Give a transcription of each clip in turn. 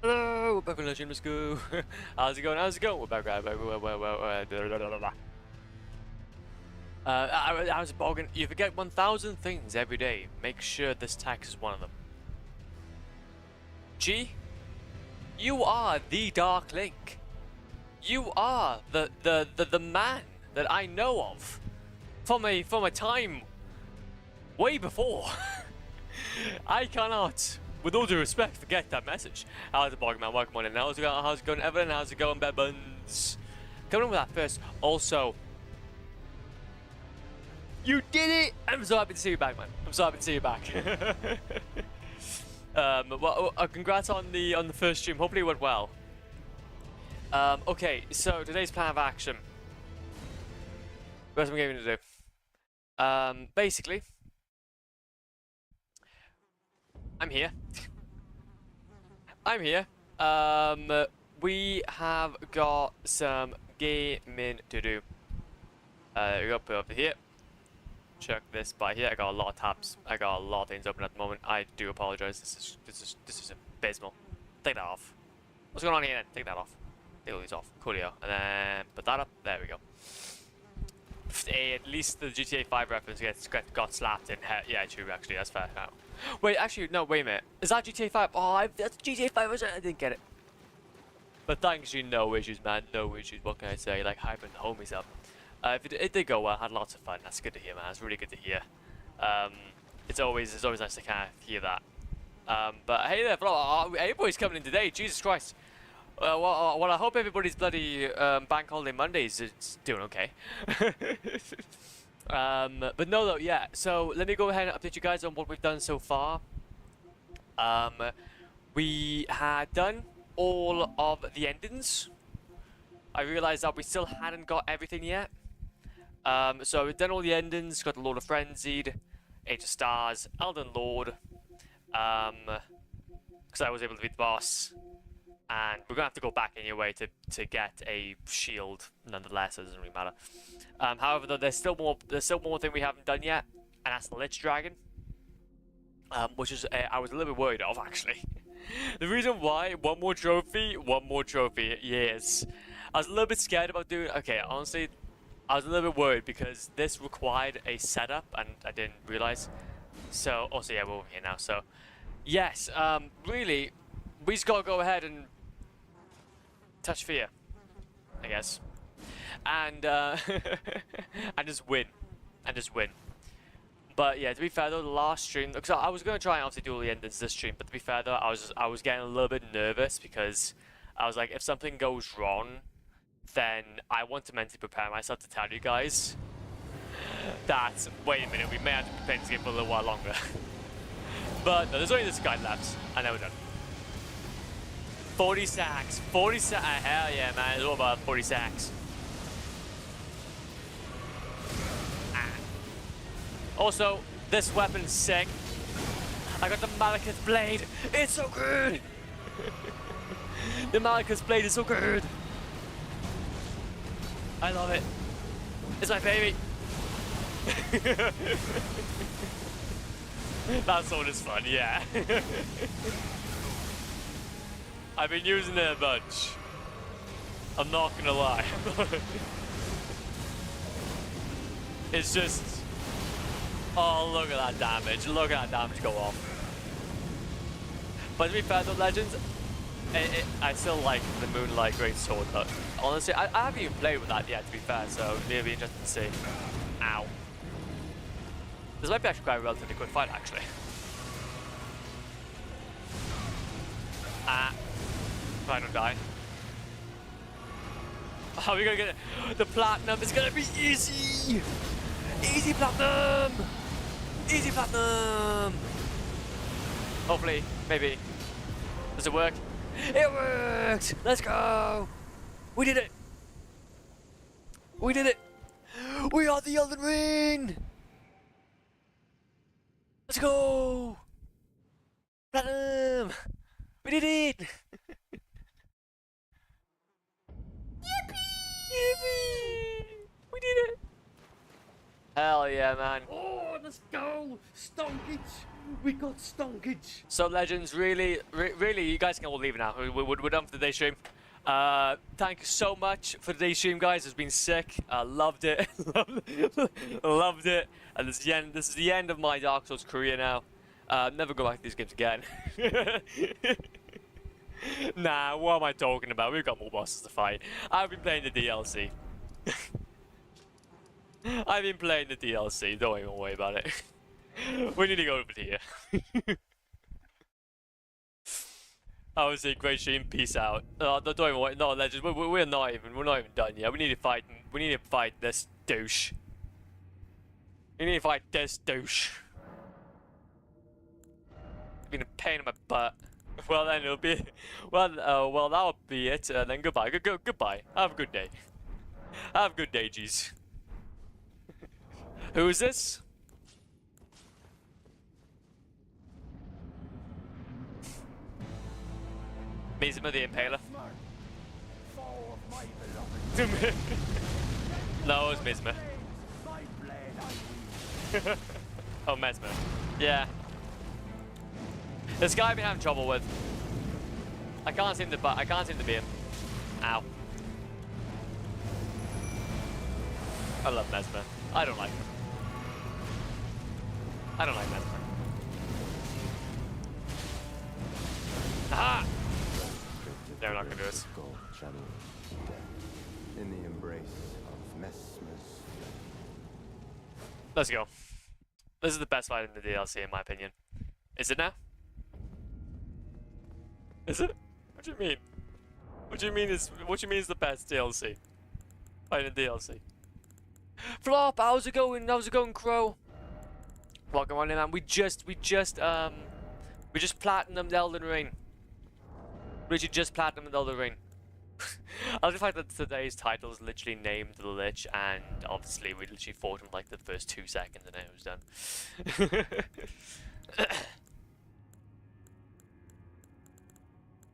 Hello, we're back on Legend, let's go. How's it going? How's it going? We're back. How's it bargain? You forget 1,000 things every day. Make sure this tax is one of them. G, you are the Dark Link. You are the man that I know of from a time way before. I cannot, with all due respect, forget that message. How's it, Bogman? Welcome on in. How's it going, Evelyn? How's it going, Bebuns? Coming in with that first. Also, you did it! I'm so happy to see you back, man. I'm so happy to see you back. Congrats on the first stream. Hopefully it went well. Okay, so today's plan of action. What am I going to do? Basically, I'm here. I'm here. We have got some gaming to do. We got put over here. Check this by here. I got a lot of tabs. I got a lot of things open at the moment. I do apologize. This is abysmal. Take that off. What's going on here then? Take that off. Take all these off. Coolio. And then put that up. There we go. At least the GTA 5 reference got slapped in head. Yeah, true, actually, that's fair. No. Wait, actually, no, wait a minute. Is that GTA 5? Oh, that's GTA 5, was it? I didn't get it. But thanks you, no issues, man. No issues. What can I say? Like, hyping the homies up. It did go well. Had lots of fun. That's good to hear, man. That's really good to hear. It's always nice to kind of hear that. But hey there, everybody's coming in today. Jesus Christ. Well, I hope everybody's bloody bank holiday Mondays is doing okay. But no, though, yeah. So let me go ahead and update you guys on what we've done so far. We had done all of the endings. I realized that we still hadn't got everything yet. So we've done all the endings, got the Lord of Frenzied, Age of Stars, Elden Lord, because I was able to beat the boss. And we're gonna have to go back anyway to get a shield. Nonetheless, it doesn't really matter. However, though, there's still more thing we haven't done yet, and that's the Lich Dragon, which is I was a little bit worried of actually. The reason why, one more trophy, yes. I was a little bit scared about doing. Okay, honestly, I was a little bit worried because this required a setup, and I didn't realize. So also, yeah, we're over here now. So yes, really, we just gotta go ahead and touch fear, I guess, and and just win, But yeah, to be fair though, the last stream, because I was gonna try and obviously do all the endings this stream, but to be fair though, I was getting a little bit nervous because I was like, if something goes wrong, then I want to mentally prepare myself to tell you guys that wait a minute, we may have to be playing this game for a little while longer. But no, there's only this guy left, and then we're done. 40 sacks. 40 sacks. Hell yeah, man. It's all about 40 sacks. Also, this weapon's sick. I got the Malekith's blade. It's so good. The Malekith's blade is so good. I love it. It's my baby. That sword is fun, yeah. I've been using it a bunch. I'm not gonna lie. It's just... Oh, look at that damage. Look at that damage go off. But to be fair though, Legends, I still like the Moonlight Great Sword, but honestly, I haven't even played with that yet, to be fair, so it'll be interesting to see. Ow. This might be actually quite a relatively quick fight, actually. If I don't die. How are we gonna get it? The platinum is gonna be easy! Easy platinum! Easy platinum! Hopefully, maybe. Does it work? It worked! Let's go! We did it! We did it! We are the Elden Ring! Let's go! Platinum! We did it! Yippee! We did it! Hell yeah, man. Oh, let's go! stonkage. We got stonkage. So legends, really, you guys can all leave now. We're done for today's stream. Thank you so much for today's stream, guys. It's been sick. Loved it. Loved it. And this is the end of my Dark Souls career now. Never go back to these games again. Nah, what am I talking about? We've got more bosses to fight. I've been playing the DLC. I've been playing the DLC. Don't even worry about it. We need to go over here. I would say great stream. Peace out. Don't even worry. No, legends. We're not even done yet. We need to fight. We need to fight this douche. We need to fight this douche. It's been a pain in my butt. Well then it'll be. Well that'll be it. Then goodbye. Goodbye. Have a good day. Have a good day, jeez. Who is this? Mesmer the Impaler. No, it was Mesmer. Oh, Mesmer. Yeah. This guy I've been having trouble with. I can't seem to beat him. Ow. I love Mesmer. I don't like him. I don't like Mesmer. Aha! They're not gonna do this. In the embrace of Mesmer's. Let's go. This is the best fight in the DLC, in my opinion. Is it now? Is it? What do you mean? What do you mean is the best DLC? Fight in DLC. Flop, how's it going? How's it going, Crow? Welcome on in, man. We just platinumed Elden Ring. Literally just platinumed Elden Ring. I like the fact that today's title is literally named the Lich, and obviously we literally fought him like the first 2 seconds and then it was done.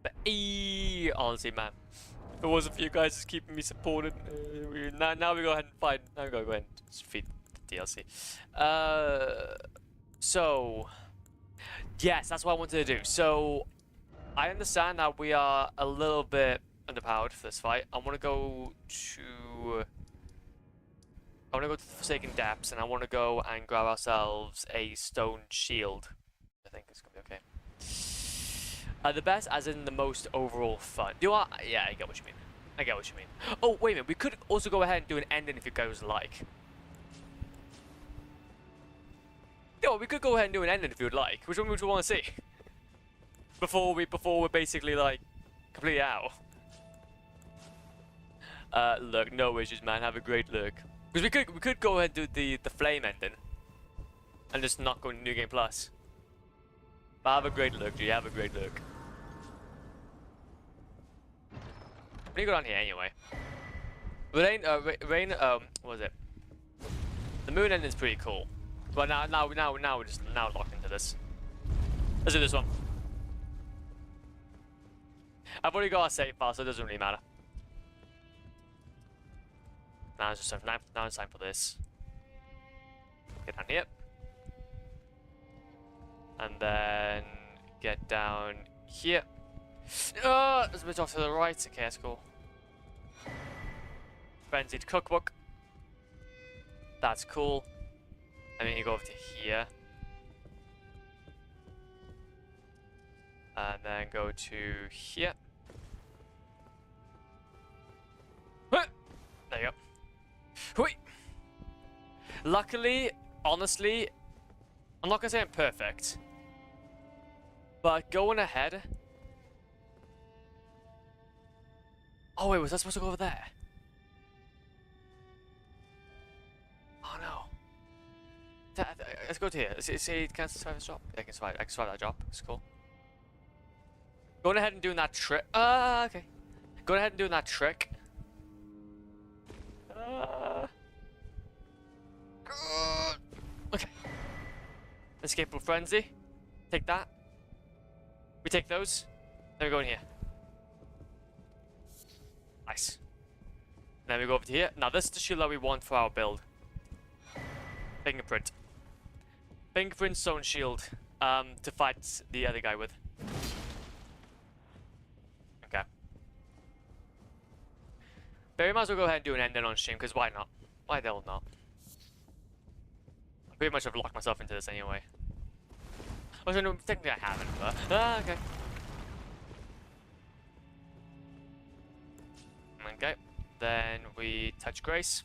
But honestly, man, if it wasn't for you guys just keeping me supported, now we go ahead and fight. Now we go ahead and just defeat the DLC. So yes, that's what I wanted to do. So I understand that we are a little bit underpowered for this fight. I want to go to the Forsaken Depths, and I want to go and grab ourselves a stone shield. I think it's gonna be okay. The best, as in the most overall fun. Yeah, I get what you mean. I get what you mean. Oh, wait a minute. We could also go ahead and do an ending if you guys like. Yeah, we could go ahead and do an ending if you would like. Which one would you want to see? Before we're basically like completely out. Look, no issues, man. Have a great look. Because we could go ahead and do the flame ending, and just not go into New Game Plus. But have a great look, G. Have a great look. We need to go down here anyway. Rain. What was it? The moon ending's pretty cool. But now we're just locked into this. Let's do this one. I've already got a save file, so it doesn't really matter. Now it's time for this. Get down here. And then get down here. There's a bit off to the right. Okay, that's cool. Frenzied cookbook. That's cool. And then you go over to here. And then go to here. There you go. Whee! Luckily, honestly, I'm not gonna say I'm perfect, but going ahead. Oh wait, was I supposed to go over there? Oh no. Let's go to here. Say, can I survive this job? I can survive that job. It's cool. Going ahead and doing that trick. Okay. Going ahead and doing that trick. Okay. Escapable frenzy. Take that. We take those. Then we go in here. Nice. Then we go over to here. Now this is the shield that we want for our build. Fingerprint. Fingerprint stone shield. To fight the other guy with. Okay. But we might as well go ahead and do an ending on stream, because why not? Why the hell not? I pretty much have locked myself into this anyway. Also, no, technically I haven't, but... okay. Okay. Then we touch Grace.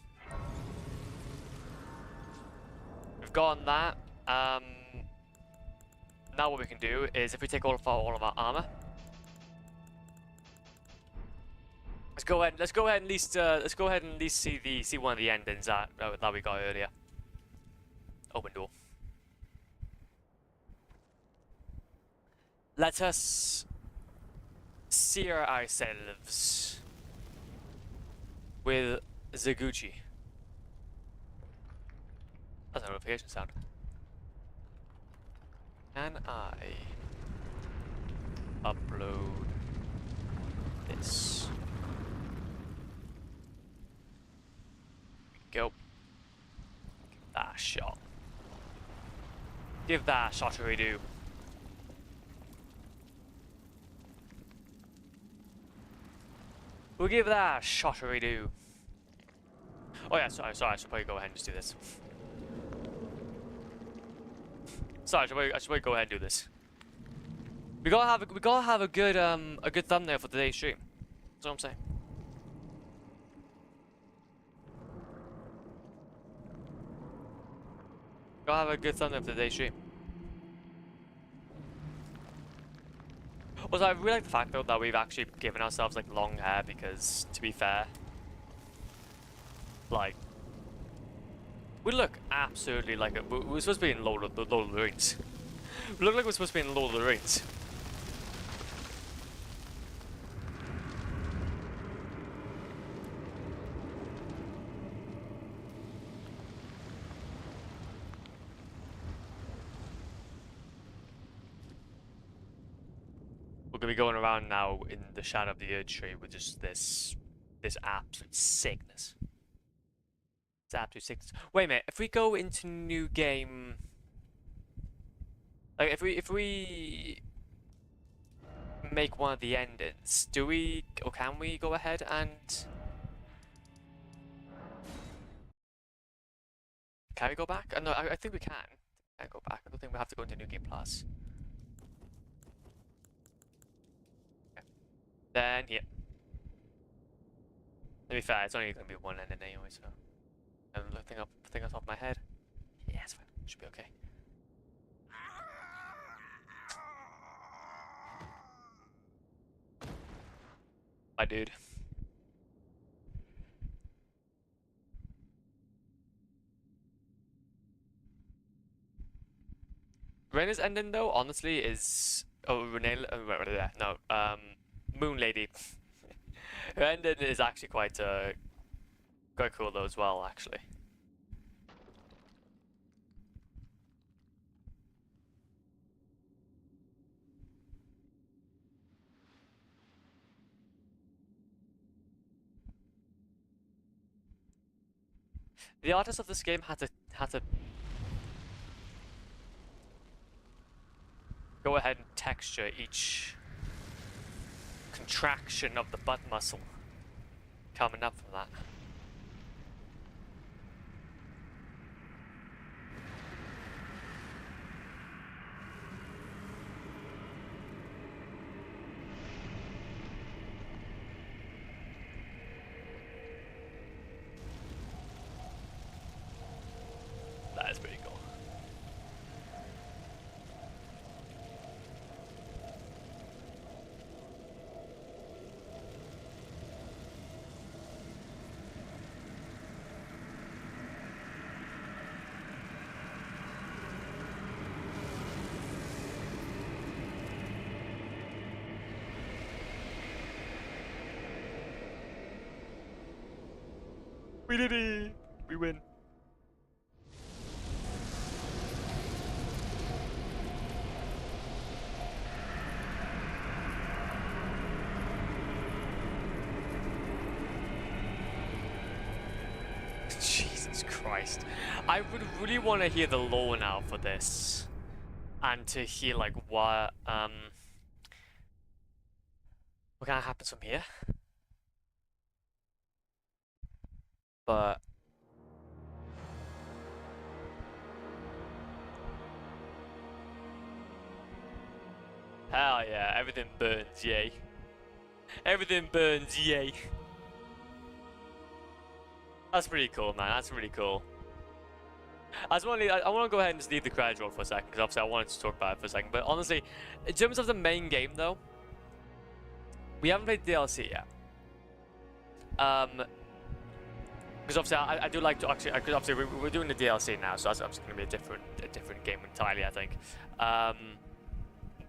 We've gotten that. Now what we can do is, if we take all of our armor, let's go ahead and at least see one of the endings that we got earlier. Open door. Let us sear ourselves with Zaguchi. That's a notification sound. Can I upload this? Go. Give that a shot. Give that a shot to redo. We'll give that a shot to redo. Oh yeah, sorry, I should probably go ahead and just do this. Sorry, I should probably go ahead and do this. We gotta have a good thumbnail for today's stream. That's what I'm saying. Gotta have a good thumbnail for today's stream. Also, I really like the fact though that we've actually given ourselves like long hair, because to be fair, like, we look absolutely like we're supposed to be in Lord of the Rings. We look like we're supposed to be in Lord of the Rings. We're gonna be going around now in the shadow of the Earth tree with just this absolute sickness. It's absolute sickness. Wait a minute, if we go into new game, like if we make one of the endings, do we, or can we go ahead and can we go back? No, I think we can. I go back. I don't think we have to go into New Game Plus. Okay. Then here. To be fair, it's only going to be one ending anyway, so I'm looking up the thing on top of my head. Yeah, it's fine. Should be okay. My dude. Rena's ending though, honestly, is Moon Lady. Her ending is actually quite cool though as well, actually. The artist of this game had to go ahead and texture each contraction of the butt muscle coming up from that. That is pretty cool. We did it! We win. Jesus Christ. Christ. I would really want to hear the lore now for this. And to hear, like, what kind of happens from here. But... hell yeah, everything burns, yay. Everything burns, yay. That's pretty cool, man. That's really cool. I want to go ahead and just leave the credits roll for a second, because obviously I wanted to talk about it for a second. But honestly, in terms of the main game, though, we haven't played DLC yet. Because obviously I do like to actually, because obviously we're doing the DLC now, so that's obviously going to be a different game entirely, I think.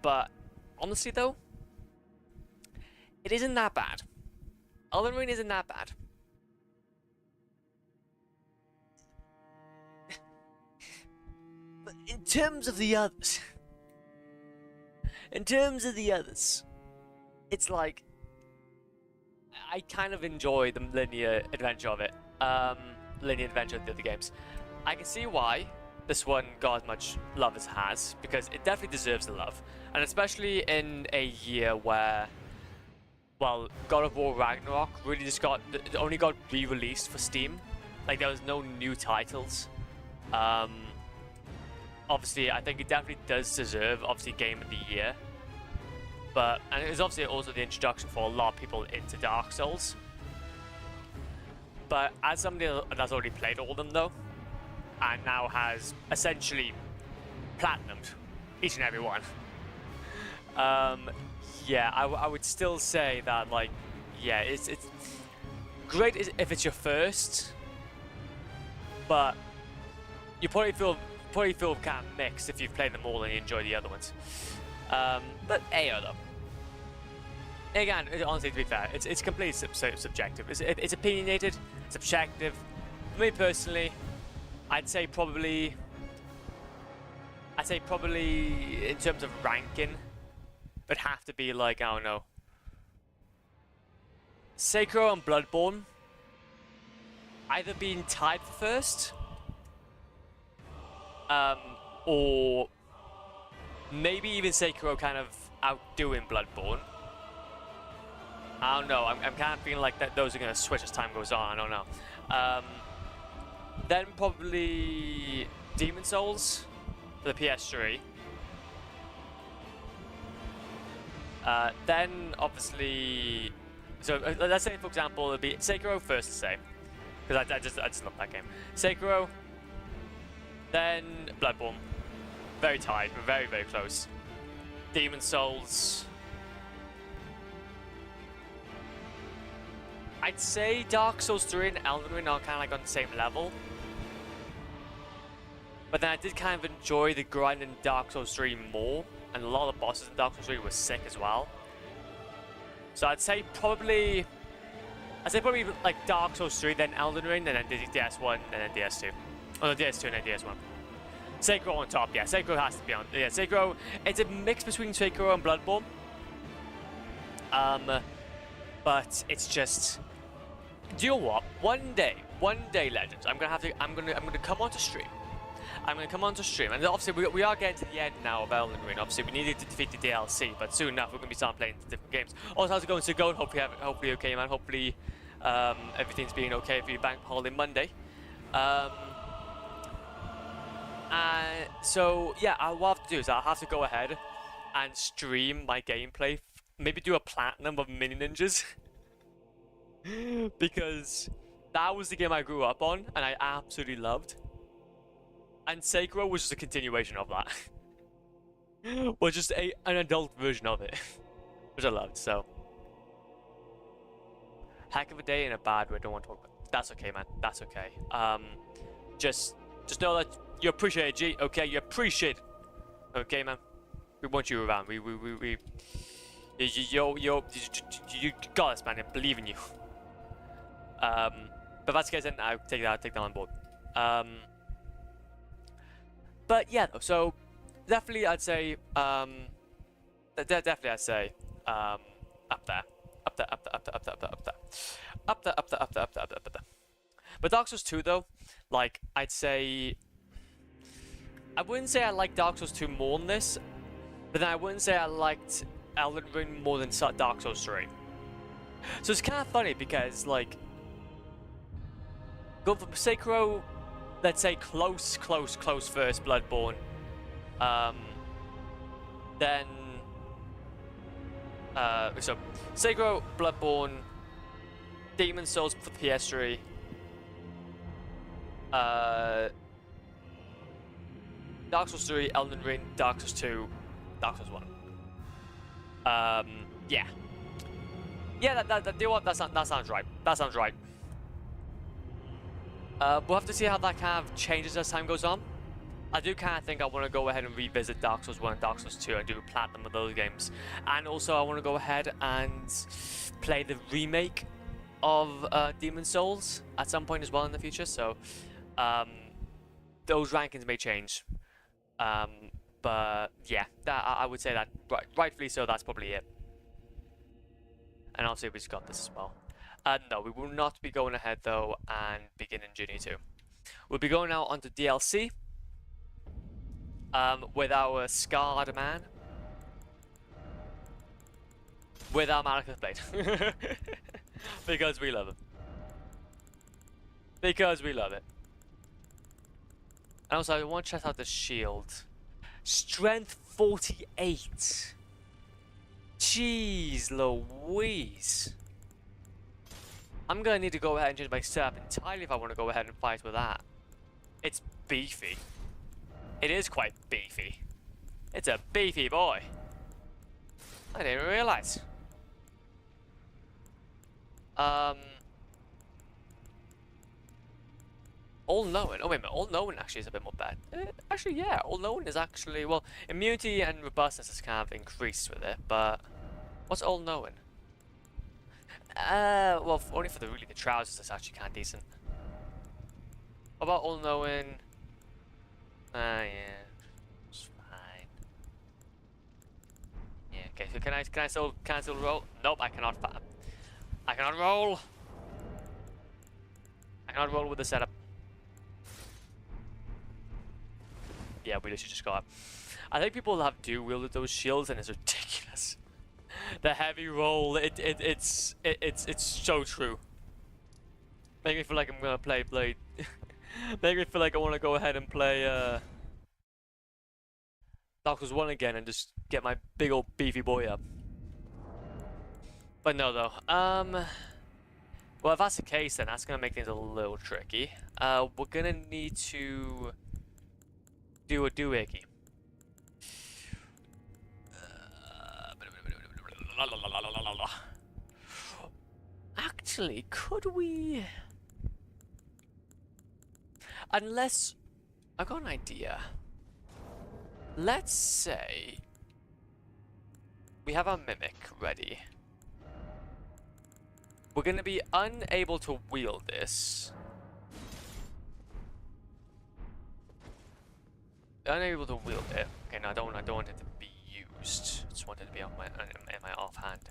But honestly, though, it isn't that bad. Elden Ring isn't that bad. But in terms of the others, it's like I kind of enjoy the linear adventure of it. Linear adventure of the other games. I can see why this one got as much love as it has, because it definitely deserves the love, and especially in a year where, well, God of War Ragnarok really just only got re-released for Steam. Like, there was no new titles. Obviously, I think it definitely does deserve, obviously, Game of the Year. And it was obviously also the introduction for a lot of people into Dark Souls. But as somebody that's already played all of them, though, and now has essentially platinumed each and every one, yeah, I would still say that, like, yeah, it's great if it's your first, but you probably feel kind of mixed if you've played them all and you enjoy the other ones. But AO though, again, honestly, to be fair, it's completely subjective. It's opinionated, subjective. For me personally, I'd say probably in terms of ranking, it'd have to be like, I don't know, Sekiro and Bloodborne either being tied for first, or maybe even Sekiro kind of outdoing Bloodborne. I don't know. I'm kind of feeling like that those are going to switch as time goes on. I don't know. Then probably Demon Souls for the PS3. Then obviously, so let's say for example it'd be Sekiro first to say, because I just love that game. Sekiro, then Bloodborne, very tied, but very very close. Demon Souls. I'd say Dark Souls 3 and Elden Ring are kind of like on the same level. But then I did kind of enjoy the grind in Dark Souls 3 more, and a lot of the bosses in Dark Souls 3 were sick as well. So I'd say probably like Dark Souls 3, then Elden Ring, and then DS1, and then DS2. Oh no, DS2 and then DS1. Sekiro on top, yeah. Sekiro has to be on. Yeah, Sekiro. It's a mix between Sekiro and Bloodborne. But it's just. Do you know what? One day, Legends, I'm gonna come onto stream. I'm gonna come onto stream, and obviously we are getting to the end now of Elden Ring. Obviously we needed to defeat the DLC, but soon enough we're gonna be starting playing different games. Also, how's it going, Sir Goat? Hopefully okay, man. Hopefully everything's being okay for your bank holiday Monday. So yeah, what I'll have to do is I'll have to go ahead and stream my gameplay. Maybe do a platinum of Mini Ninjas. Because that was the game I grew up on and I absolutely loved. And Sekiro was just a continuation of that. Was just an adult version of it. Which I loved, so. Heck of a day in a bad way, I don't want to talk about it. That's okay, man. That's okay. Just know that you appreciate it, G. Okay, you appreciate it. Okay, man. We want you around. You got us, man. I believe in you. But that's the case, then I'll take that on board. But yeah, so definitely I'd say, up there, up there. But Dark Souls 2 though, like I'd say, I wouldn't say I like Dark Souls 2 more than this, but then I wouldn't say I liked Elden Ring more than Dark Souls 3. So it's kind of funny because like, go from Sekiro, let's say close first, Bloodborne, then so Sekiro, Bloodborne, Demon Souls for PS3, Dark Souls 3, Elden Ring, Dark Souls 2, Dark Souls 1. Yeah. Yeah, that sounds right. That sounds right. We'll have to see how that kind of changes as time goes on. I do kind of think I want to go ahead and revisit Dark Souls 1 and Dark Souls 2 and do a platinum of those games. And also I want to go ahead and play the remake of Demon Souls at some point as well in the future. So those rankings may change. But yeah, I would say that rightfully so, that's probably it. And I'll see if we just got this as well. No, we will not be going ahead though and beginning Journey 2. We'll be going out onto DLC with our Scarred Man, with our Malekith Blade. Because we love him. Because we love it. And also, I want to check out the shield. Strength 48. Jeez Louise. I'm gonna need to go ahead and change my setup entirely if I want to go ahead and fight with that. It's beefy. It is quite beefy. It's a beefy boy. I didn't even realize. All-knowing. Oh wait a minute, all-knowing actually is a bit more bad. Actually, yeah, all-knowing is actually, well, immunity and robustness is kind of increased with it, but what's all-knowing? Well, only for the trousers, it's actually kind of decent. What about all-knowing? Yeah, it's fine. Yeah, okay. So can I still roll? Nope, I cannot. I cannot roll. I cannot roll with the setup. Yeah, we literally just got it. I think people have dual-wielded those shields, and it's ridiculous. The heavy roll, it's so true. Make me feel like I'm gonna play Blade. Make me feel like I want to go ahead and play Dark Souls 1 again and just get my big old beefy boy up. But no, though. Well, if that's the case, then that's gonna make things a little tricky. We're gonna need to do a doohickey. Actually, could we? Unless I got an idea. Let's say we have our mimic ready. We're gonna be unable to wield this. Unable to wield it. Okay, no, I don't want it to be used. I just want it to be on my in my offhand.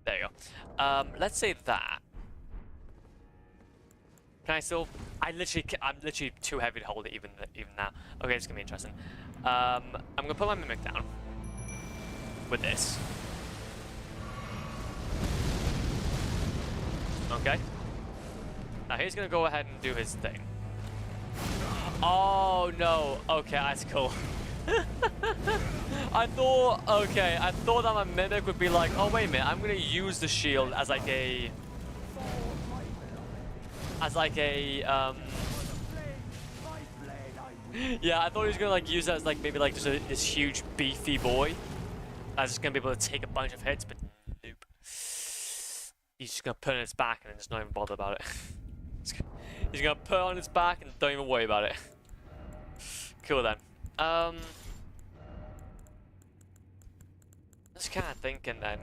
There you go. Let's say that. Can I still? I'm literally too heavy to hold it even now. Okay, it's gonna be interesting. I'm gonna put my mimic down with this. Okay. Now he's gonna go ahead and do his thing. Oh no. Okay, that's cool. I thought that my mimic would be like, oh wait a minute, I'm gonna use the shield as like a yeah, I thought he was gonna like use that as like maybe like just this huge beefy boy. I was just gonna be able to take a bunch of hits, but nope. He's just gonna put it on his back and just not even bother about it. He's gonna put it on his back and don't even worry about it. Cool then. Just kind of thinking then,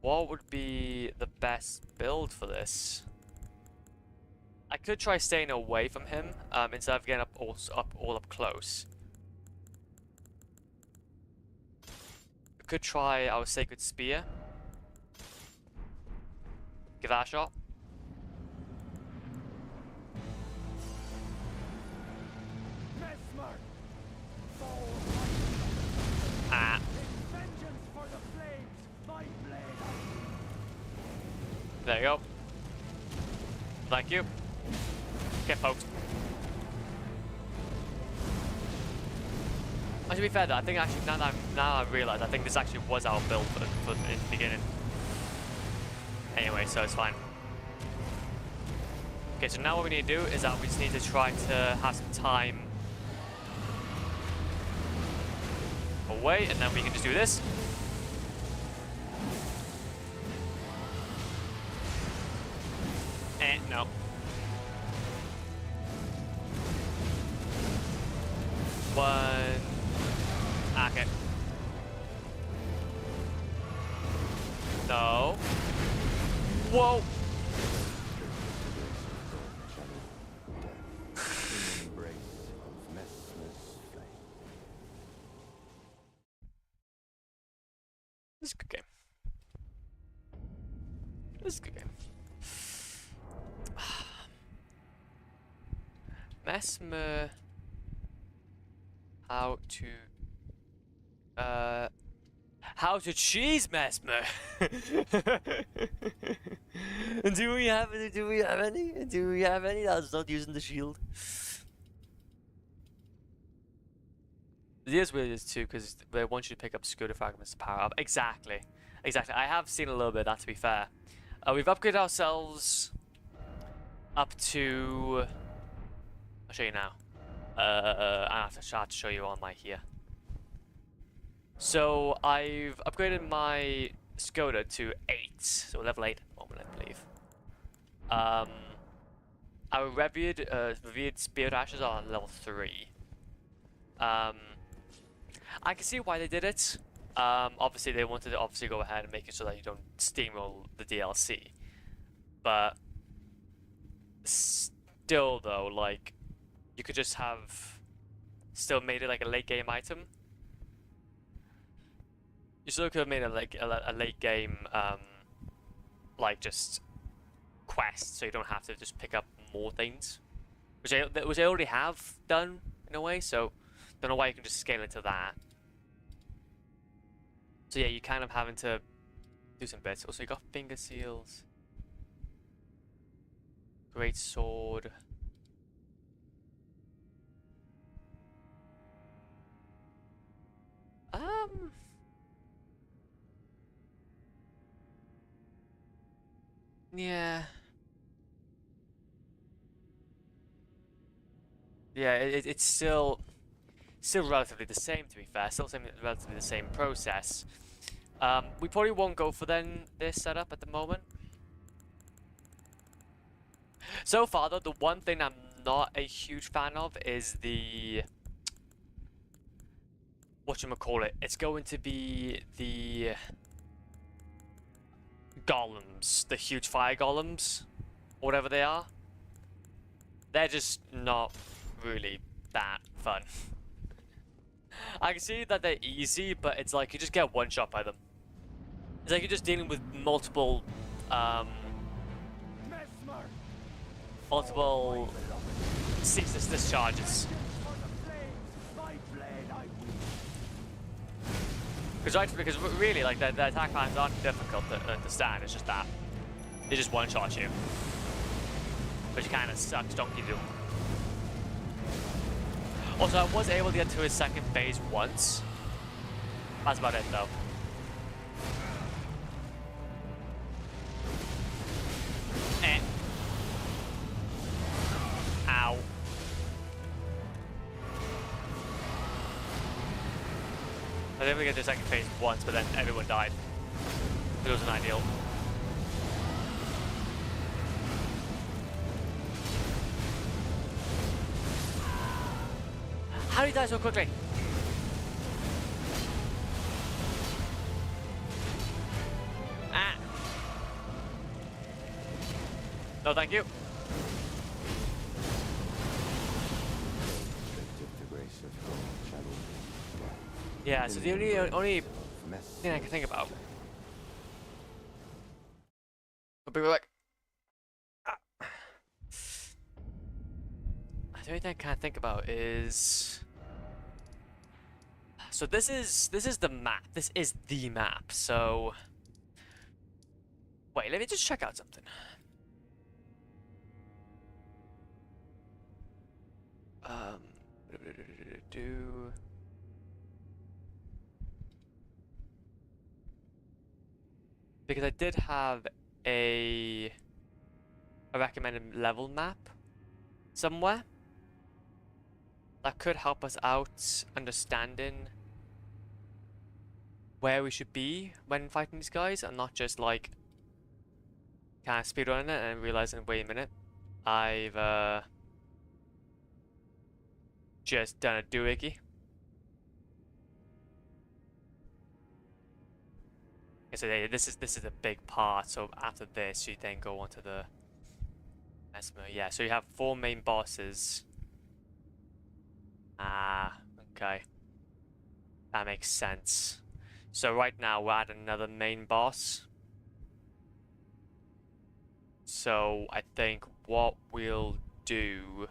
what would be the best build for this? I could try staying away from him instead of getting all up close. We could try our Sacred Spear. Give that a shot. Mesmer! Ah. Vengeance for the flames! My blade! There you go. Thank you. Get poked. And to be fair though, I think actually now I realise, I think this actually was our build for in the beginning. Anyway, so it's fine. Okay, so now what we need to do is that we just need to try to have some time away, and then we can just do this. No. One. Okay. No. Whoa. Embrace of Mesmer's flame. This is a good game. This is a good game. Mesmer. How to cheese Mesmer? Do we have any? Do we have any? Do we have any that's not using the shield? It is weird too, because they want you to pick up scooter fragments to power up. Exactly. Exactly. I have seen a little bit of that, to be fair. We've upgraded ourselves up to... I'll show you now. I have to show you on my here. So I've upgraded my Skoda to 8, so level 8 at the moment, I believe. Our revered Spirit Ashes are on level 3. I can see why they did it. Obviously they wanted to go ahead and make it so that you don't steamroll the DLC. But still though, like, you could just have still made it like a late game item. You still could have made it like a late game like just quest, so you don't have to just pick up more things, which I already have done in a way. So don't know why you can just scale into that. So yeah, you kind of having to do some bits. Also, you got finger seals, great sword. Yeah. Yeah, it's still relatively the same, to be fair. Still relatively the same process. We probably won't go for then this setup at the moment. So far, though, the one thing I'm not a huge fan of is the whatchamacallit. It's going to be the golems, the huge fire golems, or whatever they are. They're just not really that fun. I can see that they're easy, but it's like you just get one shot by them. It's like you're just dealing with multiple ceaseless discharges. Because really, like, the attack patterns aren't difficult to understand. It's just that they just one shot you, which kind of sucks donkey do. Also, I was able to get to his second phase once. That's about it, though. Ow. I was able to get to the second phase once, but then everyone died. It wasn't ideal. How did he die so quickly? Ah. No, thank you. Yeah, so the only thing I can think about. I'll be right back. the only thing I can't think about is... So this is the map. This is the map. So wait, let me just check out something. Do because I did have a recommended level map somewhere that could help us out understanding where we should be when fighting these guys, and not just like kind of speedrunning it and realizing, wait a minute, I've just done a doohickey. So this is a big part. So after this, you then go on to the Mesmer. Yeah, so you have 4 main bosses. Ah, okay. That makes sense. So right now we're at another main boss. So I think what we'll do,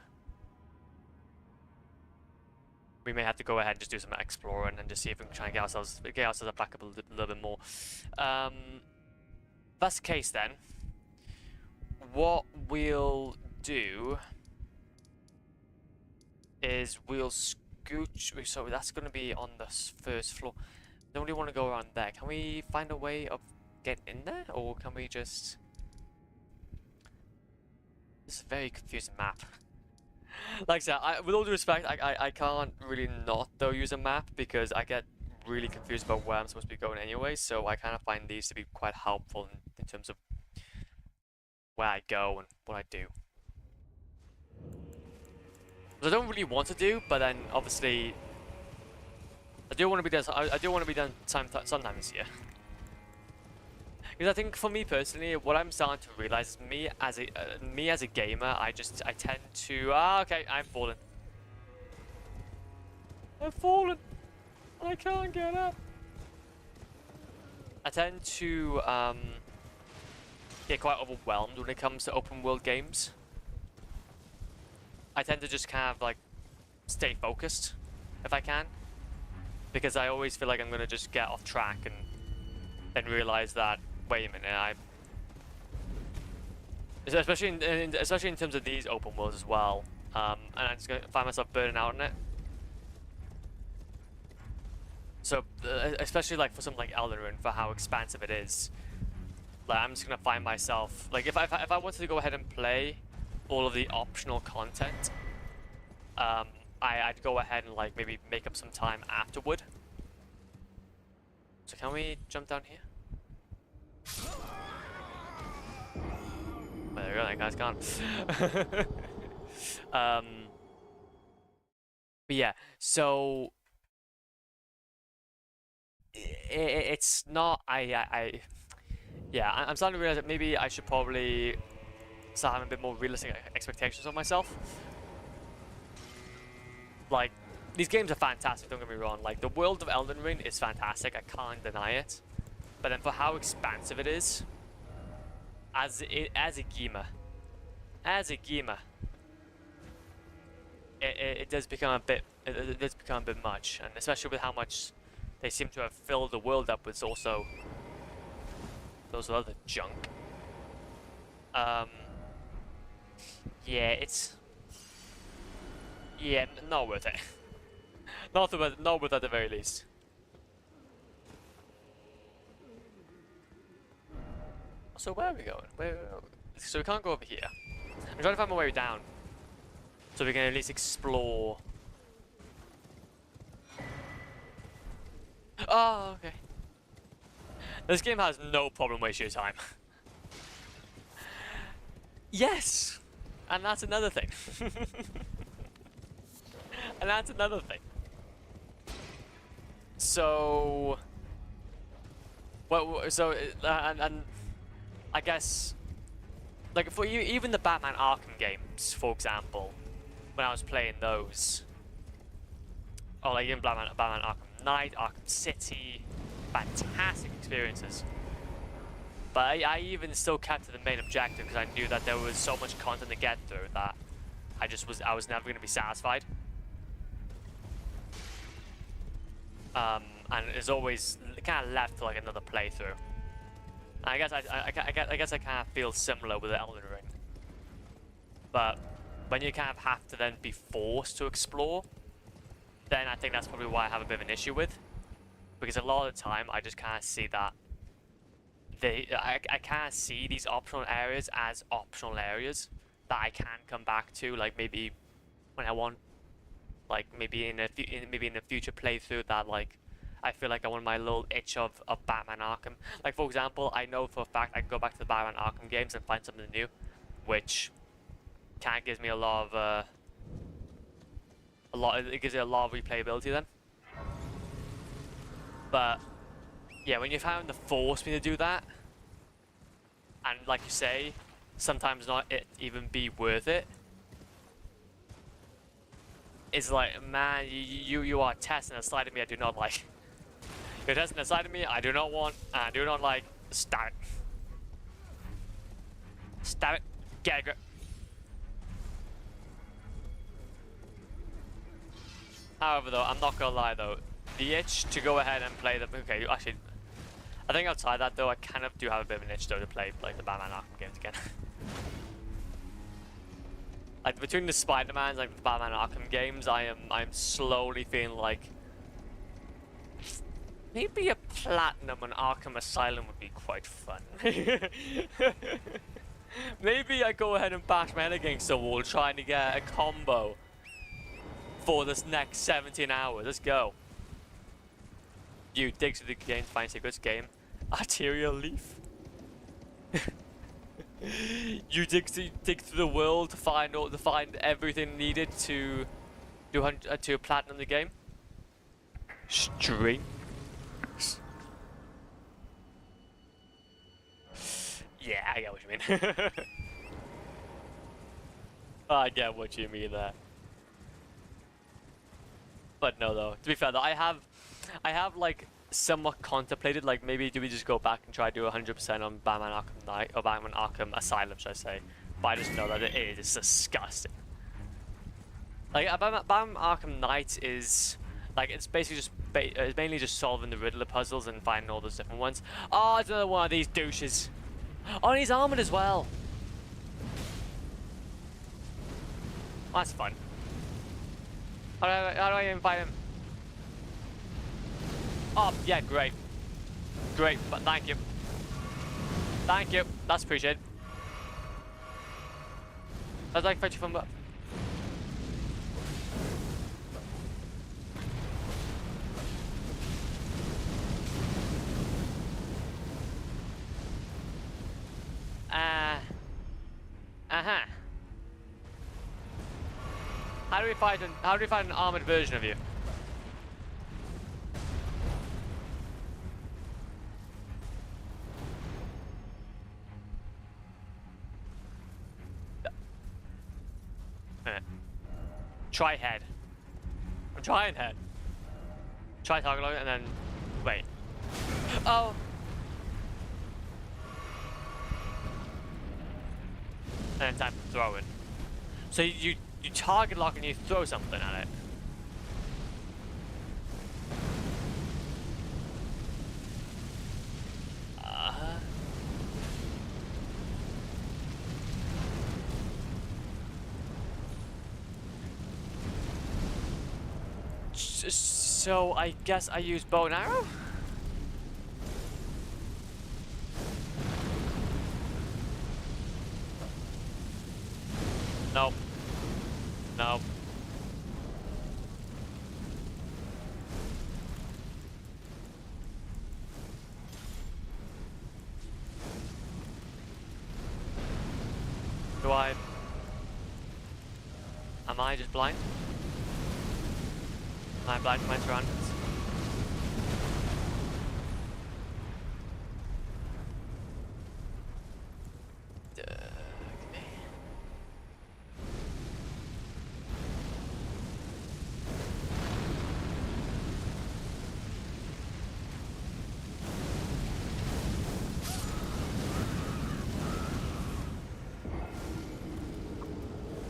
we may have to go ahead and just do some exploring and just see if we can try and get ourselves back up a little bit more. That's the case then. What we'll do is we'll scooch. So that's going to be on the first floor. Don't really want to go around there. Can we find a way of getting in there, or can we just? This is a very confusing map. Like I said, with all due respect, I can't really not though use a map, because I get really confused about where I'm supposed to be going anyway. So I kind of find these to be quite helpful in terms of where I go and what I do. Which I don't really want to do, but then obviously I do want to be done. I do want to be done sometimes here. Because I think for me personally, what I'm starting to realize is me as a gamer, I tend to okay, I'm falling. I've fallen. I can't get up. I tend to get quite overwhelmed when it comes to open world games. I tend to just kind of like stay focused if I can, because I always feel like I'm gonna just get off track and then realize that, wait a minute, especially in terms of these open worlds as well, and I'm just gonna find myself burning out on it. So especially like for something like Elden, for how expansive it is, like I'm just gonna find myself like if I wanted to go ahead and play all of the optional content, I'd go ahead and like maybe make up some time afterward. So can we jump down here? Well, there we go, that guy's gone. But yeah, so it's not yeah, I'm starting to realize that maybe I should probably start having a bit more realistic expectations of myself. Like, these games are fantastic, don't get me wrong. Like, the world of Elden Ring is fantastic, I can't deny it. But then for how expansive it is, as a gamer, it does become a bit much, and especially with how much they seem to have filled the world up with also those other junk. Yeah, it's not worth it. not worth it at the very least. So where are we going? So we can't go over here. I'm trying to find my way down, so we can at least explore. Oh, okay. This game has no problem wasting your time. Yes! And that's another thing. And that's another thing. So... Well, so... and I guess... Like, for you, even the Batman Arkham games, for example, when I was playing those... Oh, like even Batman Arkham Knight, Arkham City... Fantastic experiences. But I even still kept to the main objective because I knew that there was so much content to get through that I was never gonna be satisfied. And it's always kind of left to like another playthrough. And I guess I guess I kind of feel similar with the Elden Ring. But when you kind of have to then be forced to explore, then I think that's probably why I have a bit of an issue with. Because a lot of the time, I just kind of see that I kind of see these optional areas as optional areas that I can come back to, like maybe when I want, like maybe in a future playthrough that like I feel like I want my little itch of Batman Arkham. Like for example, I know for a fact I can go back to the Batman Arkham games and find something new, which kind of gives me a lot of it gives it a lot of replayability then. But yeah, when you're having to force me to do that, and like you say, sometimes not it even be worth it, it's like, man, you are testing a side of me I do not like. You're testing a side of me I do not want, and I do not like. Stop it. Stop it. Get a grip. However though, I'm not gonna lie though, the itch to go ahead and play them. Okay, actually, I think outside that though, I kind of do have a bit of an itch though to play like the Batman Arkham games again. Like between the Spider-Mans, like the Batman Arkham games, I'm slowly feeling like maybe a platinum on Arkham Asylum would be quite fun. Maybe I go ahead and bash my head against the wall trying to get a combo for this next 17 hours. Let's go. You dig through the game to find secrets. Game. Arterial leaf. You dig through the world to find everything needed to to platinum the game. String. Yeah, I get what you mean. I get what you mean there. But no, though. To be fair, though, I have like somewhat contemplated, like maybe do we just go back and try to do 100% on Batman Arkham Knight or Batman Arkham Asylum, should I say? But I just know that it is. It's disgusting. Like Batman Arkham Knight is like it's basically just it's mainly just solving the Riddler puzzles and finding all those different ones. Oh, it's another one of these douches. Oh, and he's armored as well. Oh, that's fun. How do I invite him? Oh, yeah, great. Great, but thank you. Thank you. That's appreciated. I'd like to fight you from... Uh-huh. How do we find an armored version of you? Try head. I'm trying head. Try target lock and then wait. Oh. And then time to throw it. So you target lock and you throw something at it. So I guess I use bow and arrow? Nope. Nope. Do I... Am I just blind? Am I blind to my surroundings?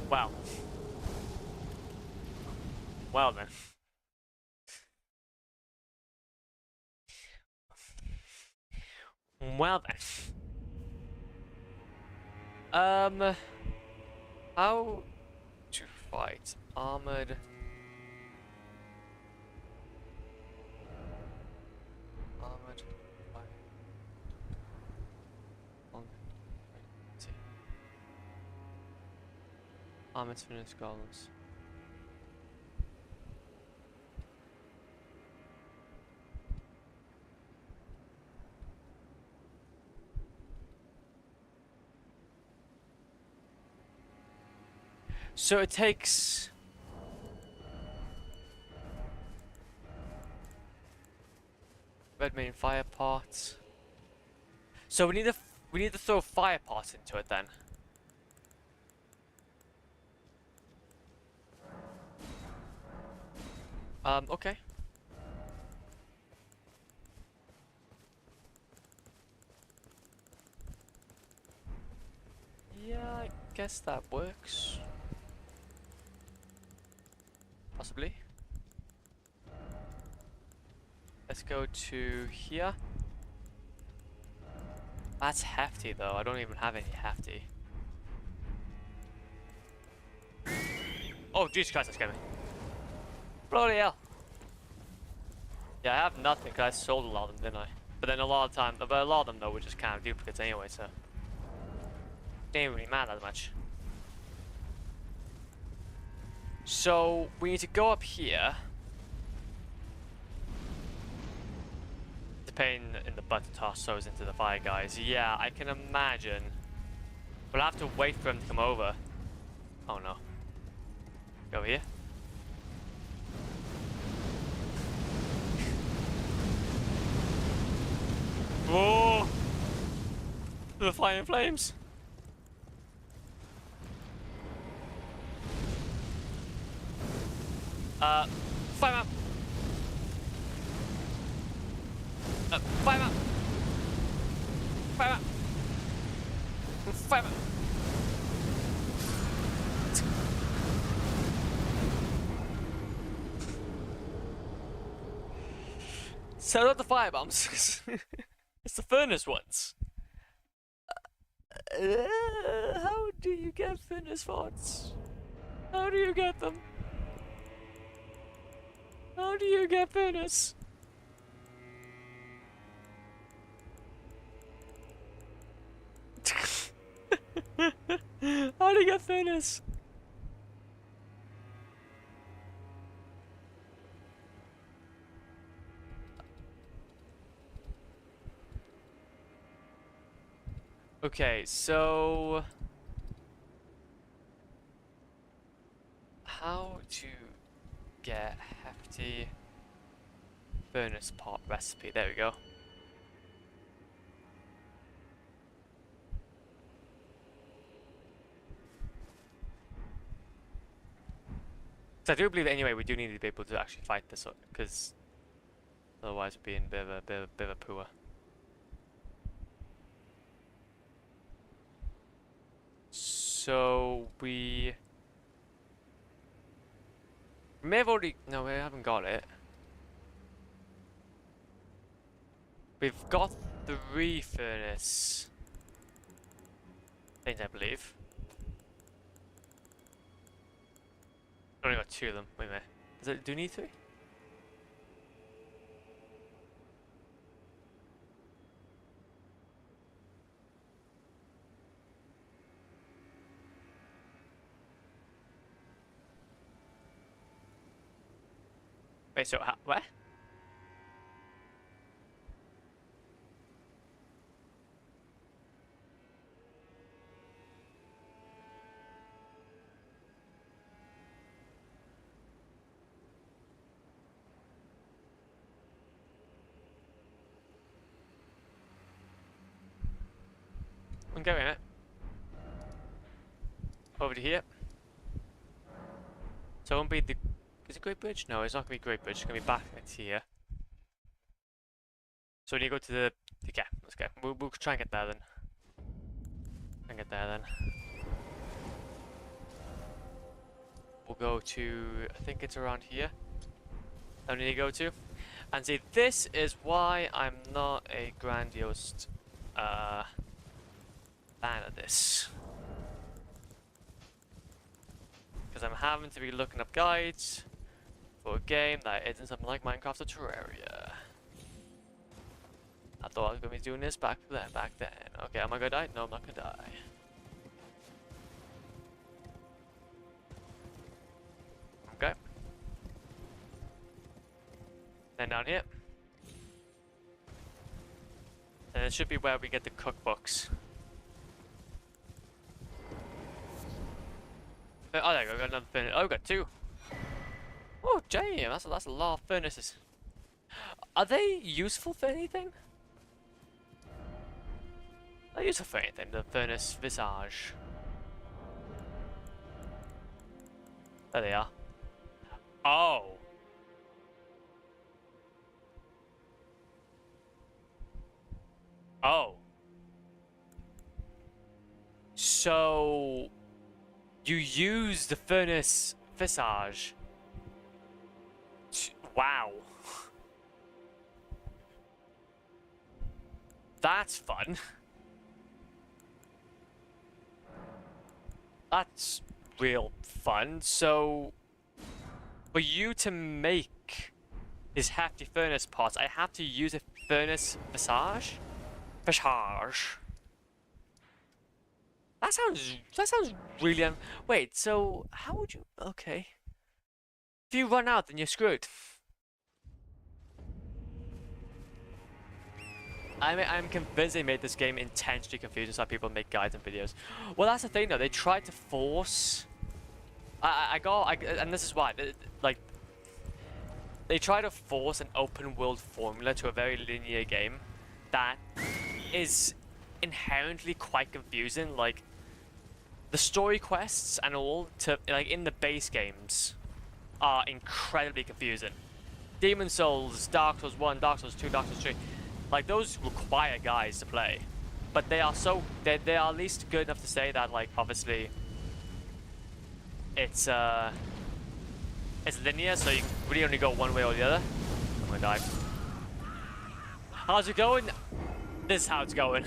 Wow. Well then. Well then. How to fight armored? Armored. Armored finished golems. So it takes red main fire parts. So we need to throw fire parts into it then. Okay. Yeah, I guess that works. Possibly. Let's go to here. That's hefty though, I don't even have any hefty. Oh, Jesus Christ, that scared me. Bloody hell. Yeah, I have nothing because I sold a lot of them, didn't I? But then a lot of them though were just kind of duplicates anyway, so didn't really matter that much. So we need to go up here. It's a pain in the butt to toss those into the fire, guys. Yeah, I can imagine. We'll have to wait for him to come over. Oh no. Go here. Whoa! The flying flames. Fire up. Fire up. Fire up. Fire up. So not the fire bombs. It's the furnace ones. How do you get furnace pots? How do you get them? How do you get furnace? How do you get furnace? Okay, so how to get hefty furnace pot recipe? There we go. So I do believe anyway we do need to be able to actually fight this, because otherwise we'd be in a bit of a poor. So we may have already. No, we haven't got it. We've got 3 furnace things, I believe. Only got 2 of them. Wait a minute. Do you need 3? Wait, so where? I'm going it. Over to here. So it won't be the. Is it Great Bridge? No, it's not going to be Great Bridge. It's going to be back at here. So when you go to the. Yeah, let's go. We'll try and get there then. Try and get there then. we'll go to, I think it's around here. I need to go to. And see, this is why I'm not a grandiose fan of this. Because I'm having to be looking up guides for a game that isn't something like Minecraft or Terraria. I thought I was going to be doing this back then. Okay, am I going to die? No, I'm not going to die. Okay. Then down here. And it should be where we get the cookbooks. Oh, there you go, got another furnace. Oh, we got two. Oh, damn, that's a lot of furnaces. Are they useful for anything? They're useful for anything, the furnace visage. There they are. Oh. Oh. So you use the furnace visage. Wow. That's fun. That's real fun. So for you to make this hefty furnace pots, I have to use a furnace visage? Visage. That sounds really wait, so how would you okay. If you run out then you're screwed. I'm convinced they made this game intentionally confusing so that people make guides and videos. Well, that's the thing though, they tried to force and this is why, like, they try to force an open world formula to a very linear game that is inherently quite confusing. Like, the story quests and all to like in the base games are incredibly confusing. Demon Souls, Dark Souls 1, Dark Souls 2, Dark Souls 3, like those require guys to play, but they are they are at least good enough to say that, like, obviously it's linear, so you can really only go one way or the other. I'm gonna die. How's it going? This is how it's going.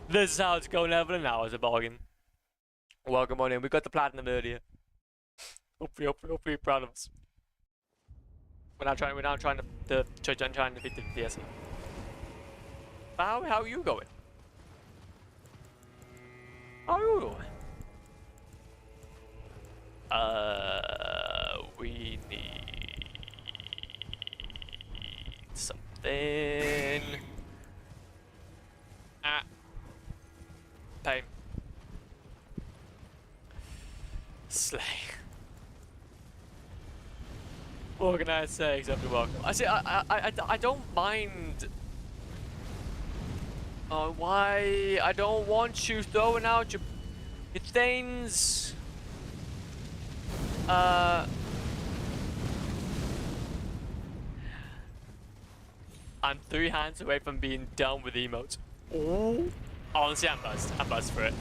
This is how it's going. Evelyn, now is a bargain. Welcome on in. We got the platinum earlier. Hopefully you're proud of us. We're now trying to beat the VSE. How are you going? How are you going? We need something. Pain. Slay. What can I say except you're welcome? I say I don't mind. Oh, why? I don't want you throwing out your things. I'm 3 hands away from being done with emotes. Oh. Honestly, I'm buzzed for it.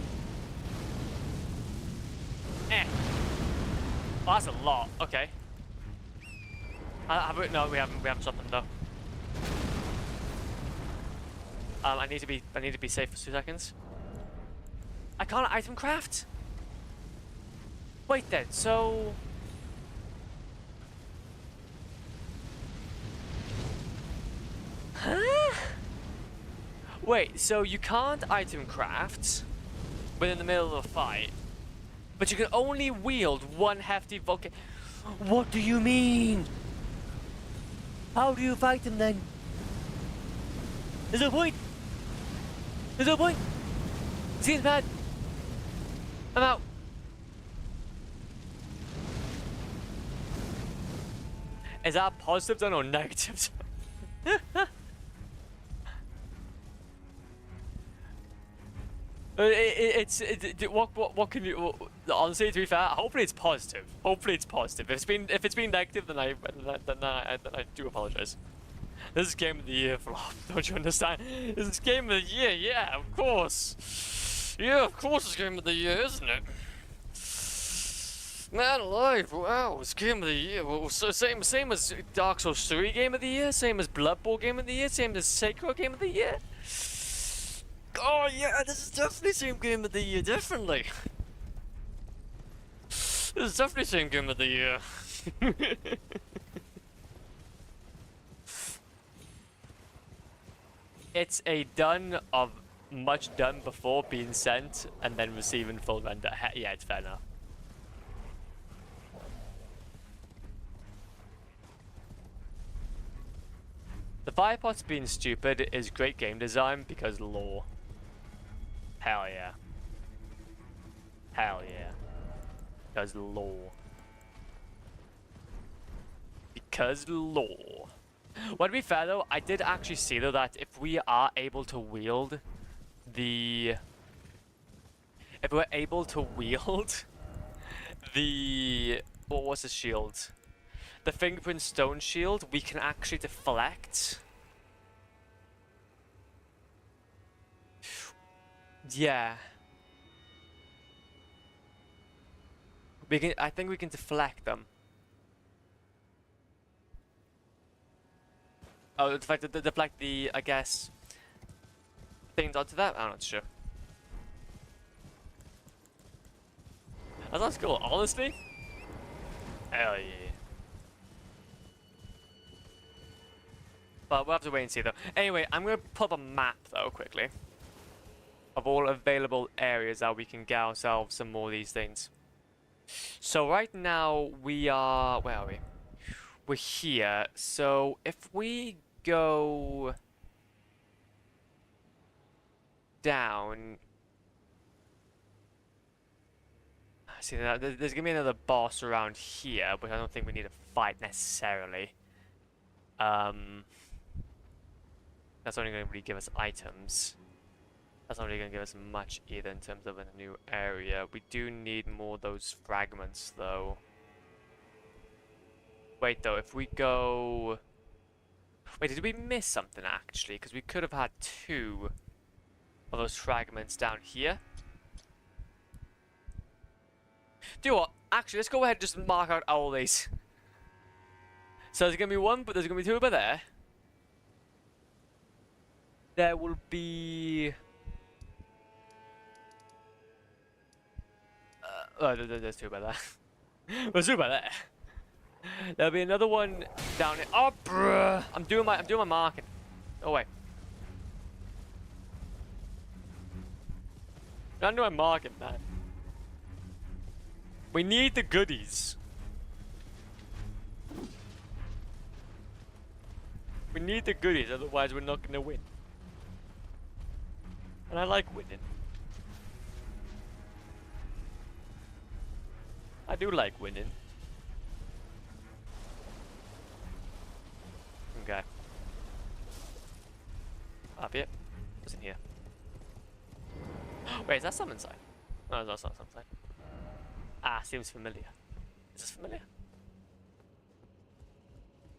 Eh. Oh, that's a lot. Okay. No, we haven't stopped them though. I need to be safe for 2 seconds. I can't item craft. Wait then, so huh? Wait, so you can't item craft within the middle of a fight, but you can only wield one hefty volcano. What do you mean? How do you fight them then? There's no point. There's no point. It seems bad. I'm out. Is that positive then or negative? What can you honestly, to be fair, hopefully it's positive. Hopefully it's positive. If it's been negative, then I do apologize. This is game of the year, Flop. Don't you understand? This is game of the year. Yeah, of course. Yeah, of course it's game of the year, isn't it? Man alive! Wow, it's game of the year. Well, so same as Dark Souls 3 game of the year, same as Blood Bowl game of the year, same as Sekiro game of the year. Oh yeah, this is definitely same game of the year, definitely. This is definitely same game of the year. It's a done of much done before being sent and then receiving full render. Yeah, it's fair enough. The Firepots being stupid is great game design because lore. Hell yeah. Hell yeah. Because lore. Because lore. Well, to be fair though, I did actually see though that if we are able to wield the... If we're able to wield the... What was the shield? The fingerprint stone shield, we can actually deflect. Yeah. We can, I think we can deflect them. Oh, deflect the, I guess, things onto that? I'm not sure. That's cool, honestly. Hell yeah. But we'll have to wait and see though. Anyway, I'm going to pull up a map though, quickly. Of all available areas that we can get ourselves some more of these things. So right now we are... Where are we? We're here. So if we go down... See, there's going to be another boss around here, but I don't think we need to fight necessarily. That's only going to really give us items. That's not really going to give us much either in terms of a new area. We do need more of those fragments though. Wait though, if we go... Wait, did we miss something actually? Because we could have had 2 of those fragments down here. Do you know what? Actually, let's go ahead and just mark out all these. So there's going to be 1, but there's going to be 2 over there. There will be... oh, there's 2 by there. There's 2 by there. There'll be another one down here. Oh, bruh! I'm doing my marking. Oh wait. I'm doing my marking, man. We need the goodies. We need the goodies, otherwise we're not gonna win. And I like winning. I do like winning. Okay. Up here. What's in here? Wait, is that summon side? No, that's not summon side. Ah, seems familiar. Is this familiar?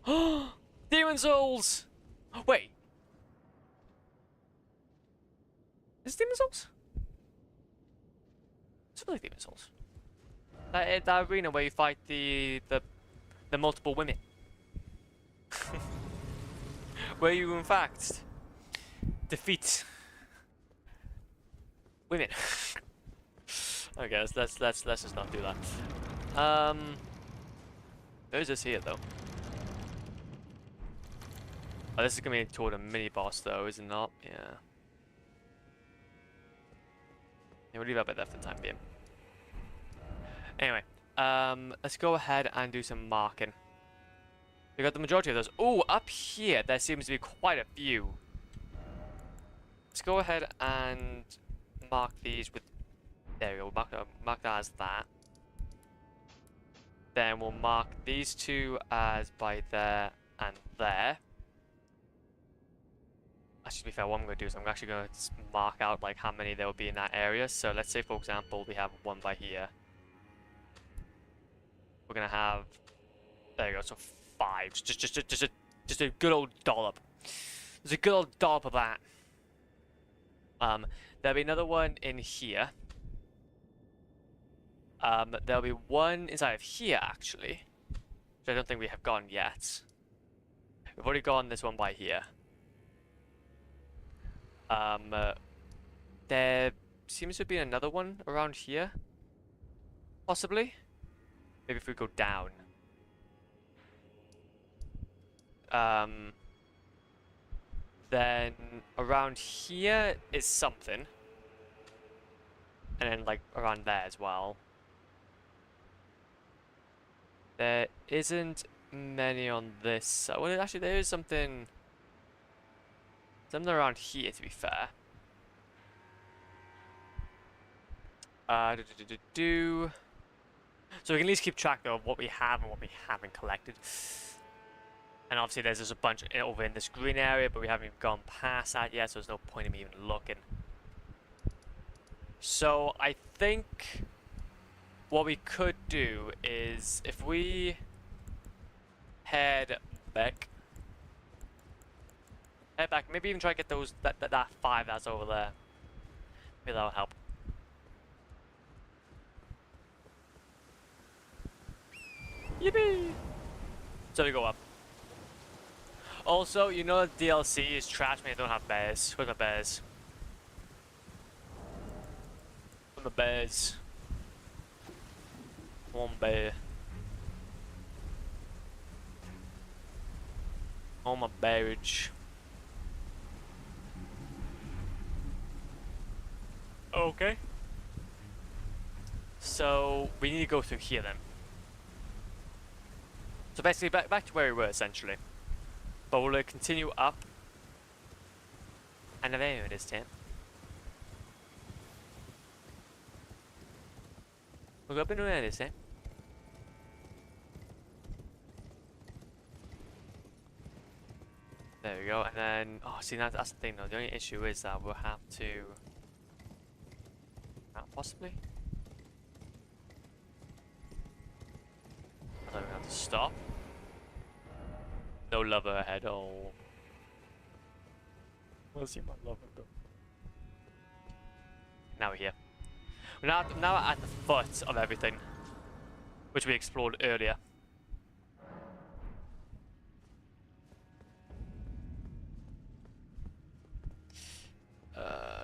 Oh, Demon Souls! Wait. Is it Demon Souls? It's like Demon Souls. That arena where you fight the multiple women. Where you in fact defeat women. Okay, let's just not do that. There's this here though. Oh, this is gonna be toward a mini boss though, is it not? Yeah. Yeah, we'll leave that bit there for the time being. Anyway, let's go ahead and do some marking. We got the majority of those. Oh, up here there seems to be quite a few. Let's go ahead and mark these with... There we go, mark that as that. Then we'll mark these 2 as by there and there. Actually, to be fair, what I'm going to do is I'm actually going to mark out like how many there will be in that area. So let's say, for example, we have 1 by here. We're going to have... There you go, so 5. Just a good old dollop. There's a good old dollop of that. There'll be another one in here. There'll be one inside of here, actually. Which I don't think we have gone yet. We've already gone this one by here. There seems to be another one around here. Possibly. Maybe if we go down. Then around here is something. And then like around there as well. There isn't many on this side. Well, actually there is something around here, to be fair. So we can at least keep track though of what we have and what we haven't collected. And obviously there's just a bunch over in this green area, but we haven't even gone past that yet, so there's no point in me even looking. So I think what we could do is if we head back, maybe even try to get those that 5 that's over there. Maybe that'll help. Yippee! So we go up. Also, you know that DLC is trash when you don't have bears. Where's my bears? Where's my bears? One bear. On my bearage. Okay. So we need to go through here then. So basically back to where we were essentially. But we'll continue up. And there it is, Tim. We'll go up into where it is, Tim. There we go, and then, oh, see, that's the thing though. The only issue is that we'll have to, possibly. I don't have to stop. No lover ahead. Oh, we'll see my lover go. Now we're here. We're now at the foot of everything, which we explored earlier.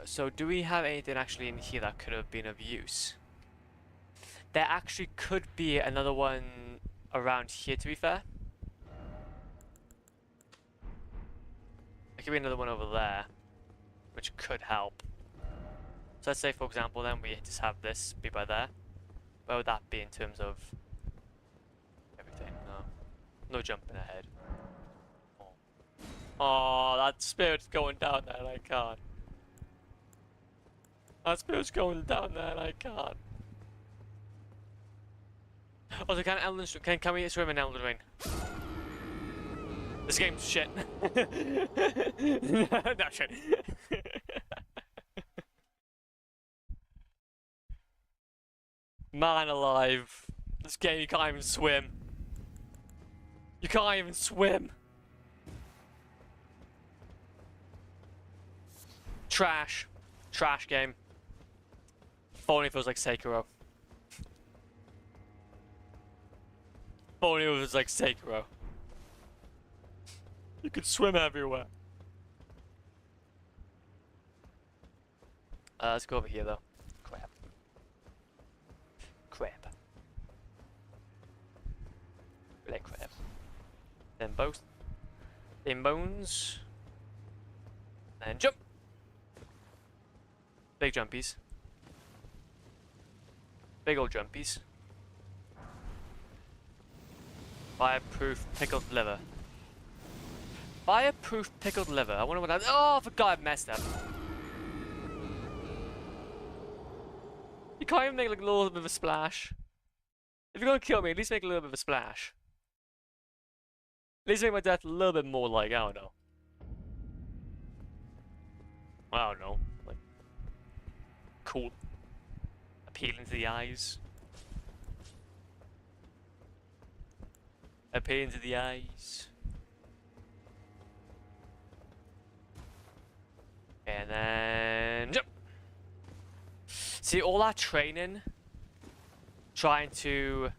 So do we have anything actually in here that could have been of use? There actually could be another one around here, to be fair. There could be another one over there, which could help. So let's say, for example, then we just have this be by there. Where would that be in terms of everything? No jumping ahead. Oh, that spirit's going down there and I can't. That spirit's going down there and I can't. Also, can we swim in Elden Ring? This game's shit. No shit. Man alive. This game, you can't even swim. You can't even swim. Trash. Trash game. If only it feels like Sekiro. If only it was like Sekiro. You could swim everywhere. Let's go over here though. Crap. Crap. Like crap. Then both. Then bones. And jump. Big jumpies. Big old jumpies. Fireproof pickled liver. Fireproof pickled liver. I wonder what that. Oh, I forgot I messed up. You can't even make like a little bit of a splash. If you're gonna kill me, at least make a little bit of a splash. At least make my death a little bit more like, I don't know. I don't know. Like, cool. Appealing to the eyes. Appealing to the eyes. And then jump. See, all that training trying to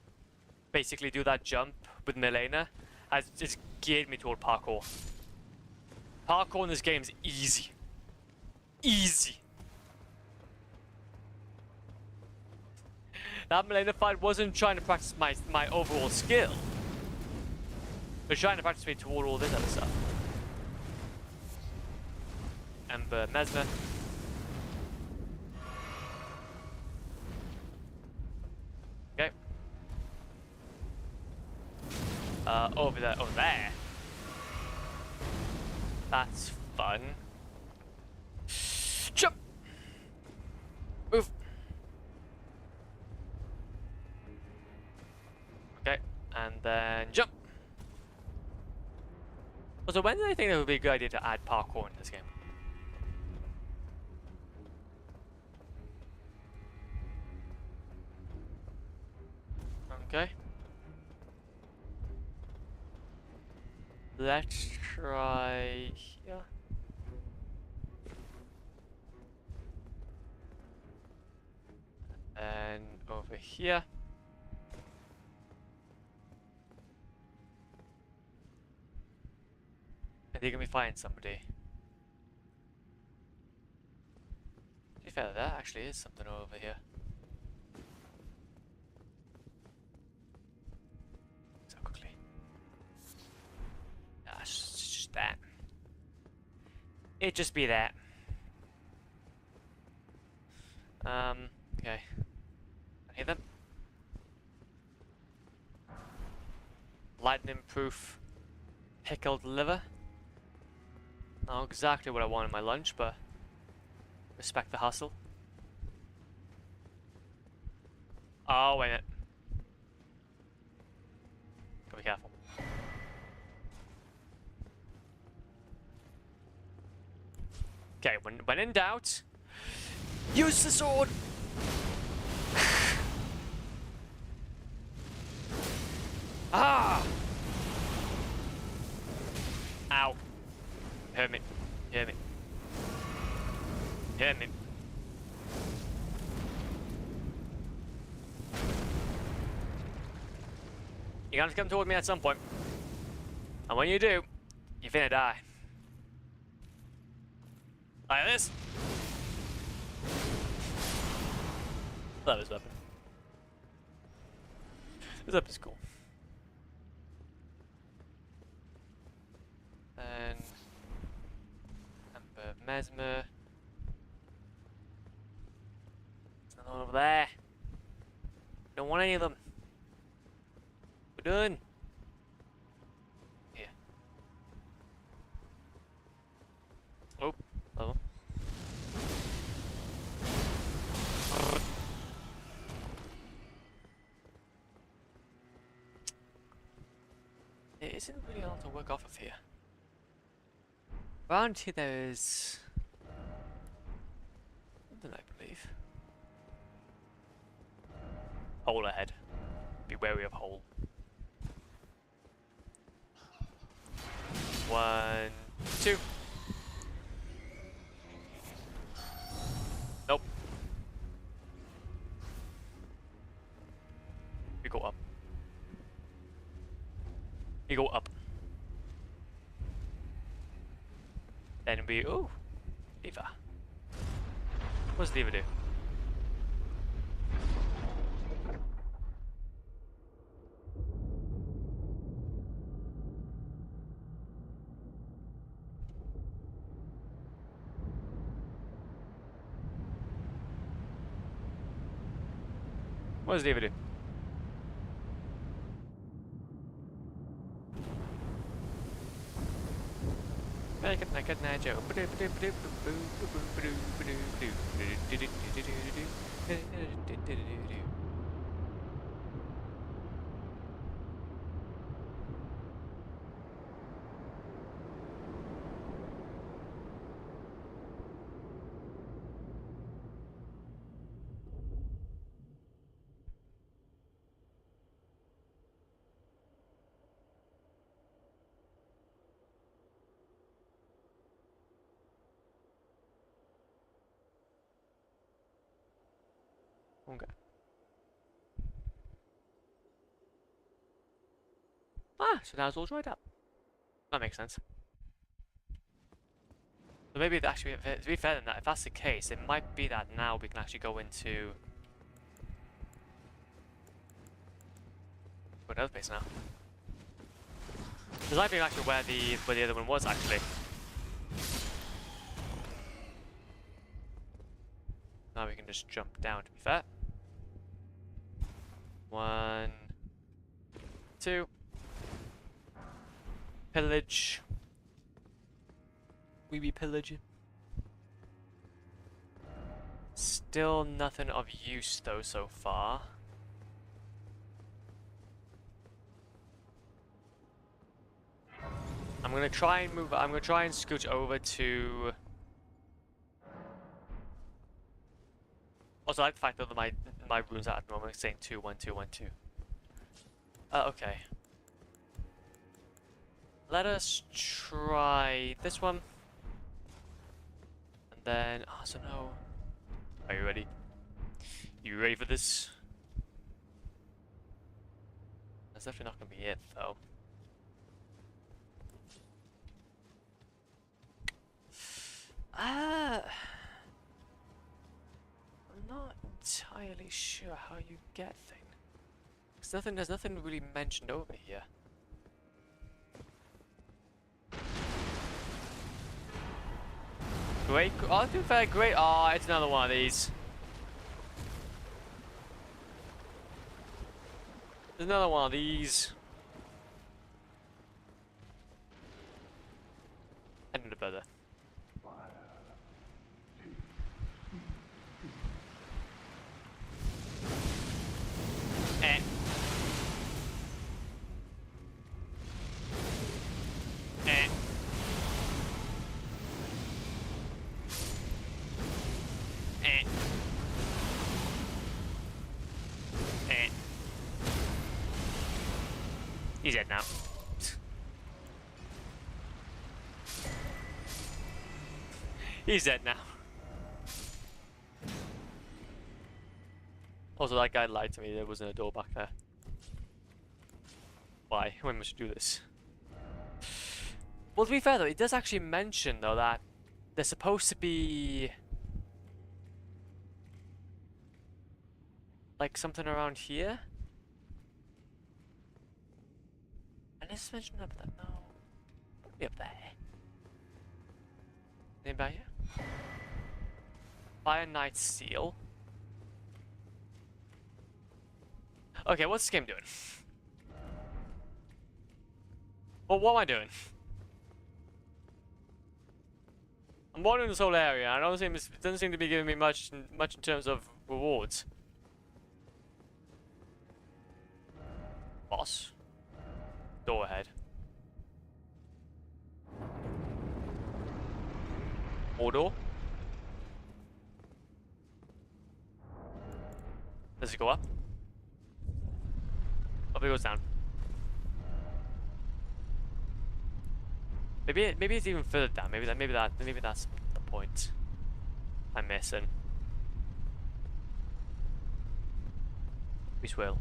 basically do that jump with Milena has just geared me toward parkour. Parkour in this game is easy. Easy. That Milena fight wasn't trying to practice my overall skill. It was trying to practice me toward all this other stuff. Ember Mesmer. Okay. Over there. Over there. That's fun. Jump! Move! Okay, and then jump! So when do I think it would be a good idea to add parkour in this game? Okay. Let's try here. And over here. And they're gonna be fighting somebody. To be fair, there actually is something over here. So quickly. Nah, it's just that. It'd just be that. Okay. I hear them. Lightning proof pickled liver. Not exactly what I want in my lunch, but respect the hustle. Oh, wait a minute. Gotta be careful. Okay, when in doubt, use the sword! Ah! Ow. Hurt me. Hurt me. Hurt me. You're gonna have to come toward me at some point. And when you do, you're finna die. Like this. Love this weapon. This weapon's cool. And Ember Mesmer. There's another one over there. Don't want any of them. We're done. Here. Oh, level. There isn't really a lot to work off of here. Around here there is something, I believe. Hole ahead. Be wary of hole. 1, 2. Nope. We go up. We go up. Then we... Ooh! Lever. What does lever do? What does lever do? Make it Najo. Okay. Ah, so now it's all dried up. That makes sense. So maybe actually, to be fair, then that if that's the case, it might be that now we can actually go into another place now. This might be actually where the other one was actually. Now we can just jump down. To be fair, 1, 2, pillage. We be pillaging. Still nothing of use though so far. I'm gonna try and move. I'm gonna try and scooch over to. Also, I like the fact that my runes are at the moment saying 2, 1, 2, 1, 2. Okay. Let us try this one. And then, so no. Are you ready? You ready for this? That's definitely not gonna be it, though. I'm not entirely sure how you get things. There's nothing really mentioned over here. Great, oh, to be fair, great. Oh, it's another one of these. There's another one of these. And the brother. Eh. Eh. Eh. Eh. He's dead now. He's dead now. Also, that guy lied to me. There wasn't a door back there. Why? When must you do this? Well, to be fair though, it does actually mention though that there's supposed to be like something around here. And it's mentioned up there. No, be up there. Anybody here? Fire Knight Seal. Okay, what's this game doing? Well, what am I doing? I'm wandering this whole area. I don't seem it doesn't seem to be giving me much in terms of rewards. Boss. Door ahead. More door. Does it go up? Up it goes down. Maybe it's even further down. Maybe that's the point I'm missing. Which will.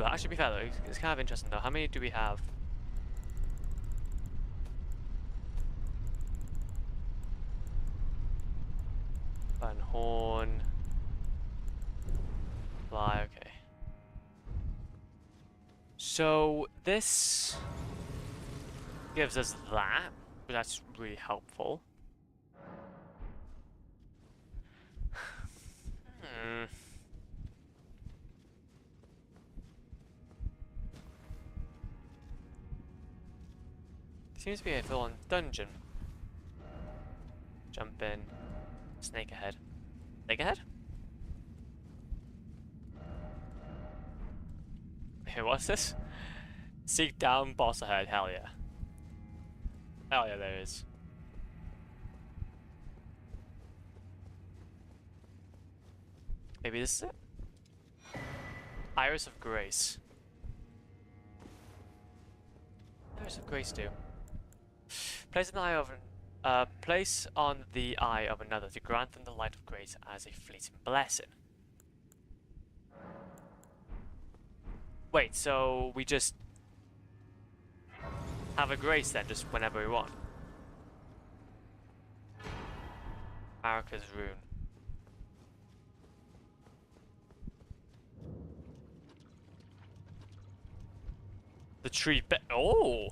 Actually, be fair though, it's kind of interesting though. How many do we have? Van Horn. Fly. Okay. So this gives us that, but that's really helpful. Seems to be a full-on dungeon. Jump in. Snake ahead. Snake ahead? Hey, what's this? Seek down, boss ahead. Hell yeah. Hell yeah, there is. Maybe this is it? Iris of Grace. Iris of Grace do. Place on the eye of another to grant them the light of grace as a fleeting blessing. Wait, so we just have a grace then, just whenever we want. Marika's rune. The tree oh!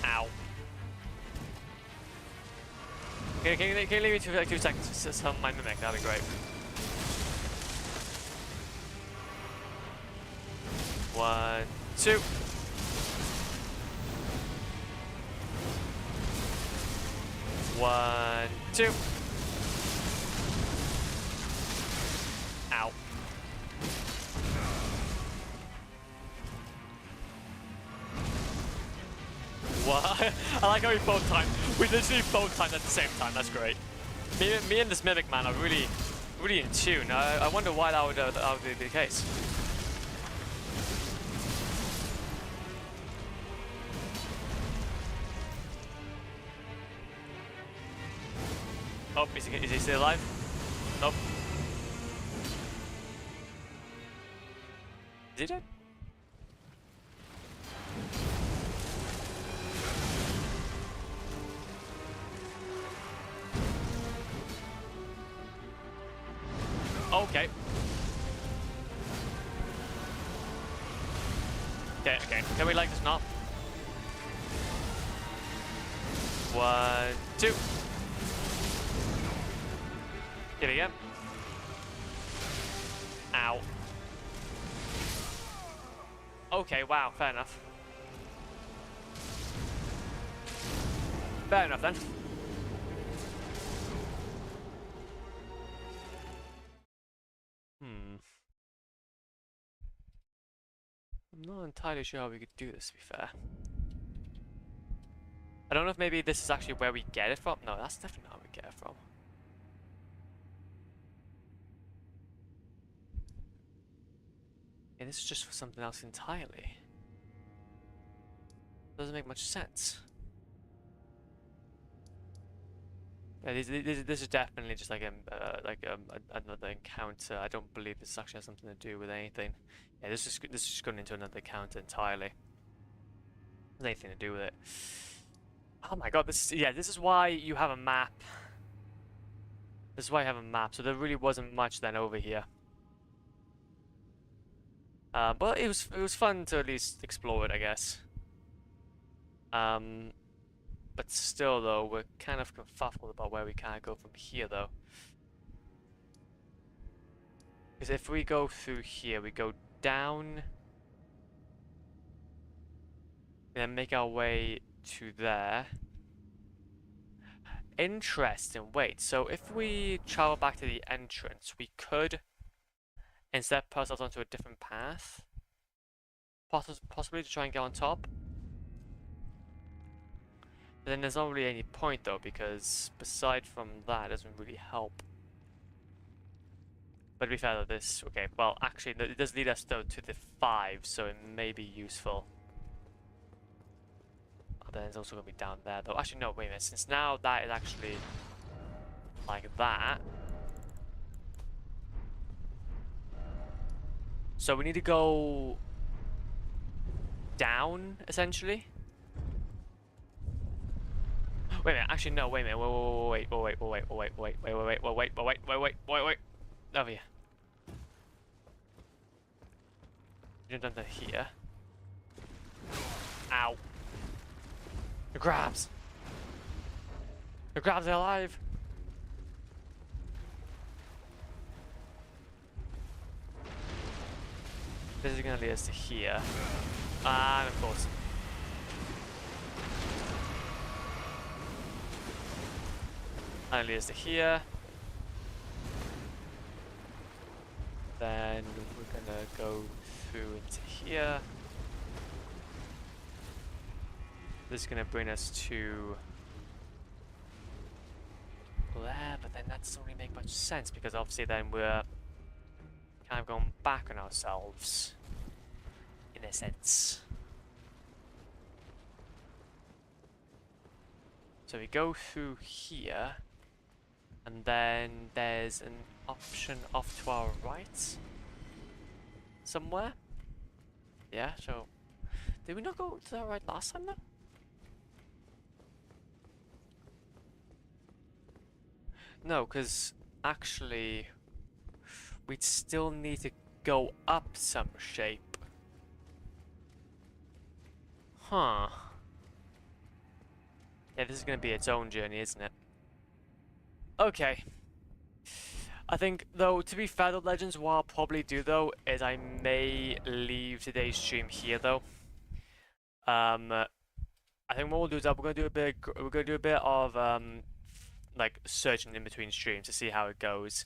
Ow. Can you leave me for like 2 seconds to summon my mimic? That'd be great. One, two. One, two. Ow. What? I like how we both timed. We literally both timed at the same time. That's great. Me and this mimic man are really in tune. I wonder why that would be the case. Oh, is he still alive? Nope. Is he dead? Okay. Okay. Can we like this now? 1, 2. Here we go. Ow. Okay, wow, fair enough. Fair enough then. I'm not entirely sure how we could do this, to be fair. I don't know if maybe this is actually where we get it from. No, that's definitely not where we get it from. Yeah, this is just for something else entirely. Doesn't make much sense. Yeah, this is definitely just like another encounter. I don't believe this actually has something to do with anything. Yeah, this is just going into another encounter entirely. Has anything to do with it? Oh my god! This is why you have a map. This is why you have a map. So there really wasn't much then over here. But it was fun to at least explore it, I guess. But still, though, we're kind of confuffled about where we can go from here, though. Because if we go through here, we go down, and then make our way to there. Interesting. Wait, so if we travel back to the entrance, we could instead put ourselves onto a different path? Possibly to try and get on top? But then there's not really any point though, because aside from that, it doesn't really help. But to be fair though, this... Okay, well actually it does lead us though to the 5, so it may be useful. Oh, then it's also going to be down there though. Actually no, wait a minute, since now that is actually like that. So we need to go down, essentially. Wait a minute, actually no, wait a minute, wait. Over here. Jump down to here. Ow. The crabs! The crabs are alive! This is gonna lead us to here. And of course. And lead us to here. Then we're gonna go through into here. This is gonna bring us to there, but then that doesn't really make much sense, because obviously then we're kind of going back on ourselves, in a sense. So we go through here, and then there's an option off to our right somewhere. Yeah, so did we not go to the right last time though? No, because actually we'd still need to go up some shape. Huh. Yeah, this is going to be its own journey, isn't it? Okay. I think, though, to be fair, though, Legends, what I'll probably do, though, is I may leave today's stream here, though. I think what we'll do is that we're gonna do a bit of like searching in between streams to see how it goes.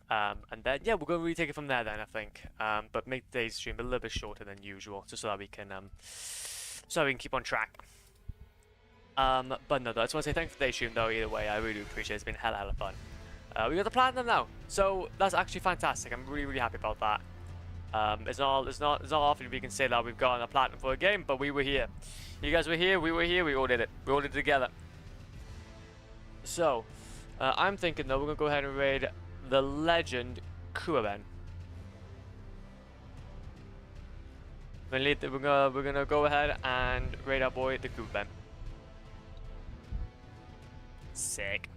And then yeah, we're gonna really take it from there then, I think. But make today's stream a little bit shorter than usual, just so that we can keep on track. But no, though, I just want to say thanks for today's stream though. Either way, I really do appreciate it. It's been hella fun. We got the platinum now, so that's actually fantastic. I'm really happy about that. It's not often we can say that we've gotten a platinum for a game, but we were here. You guys were here, we were here, we all did it. We all did it together. So, I'm thinking though, we're gonna go ahead and raid the legend Kuaben. We're gonna go ahead and raid our boy the Kuaben. Sick.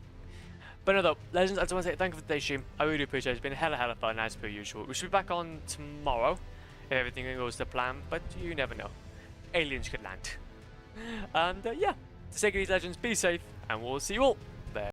But no though, Legends, I just want to say thank you for today's stream. I really do appreciate it. It's been hella fun as per usual. We should be back on tomorrow if everything goes to plan, but you never know. Aliens could land. And yeah, to say these Legends, be safe, and we'll see you all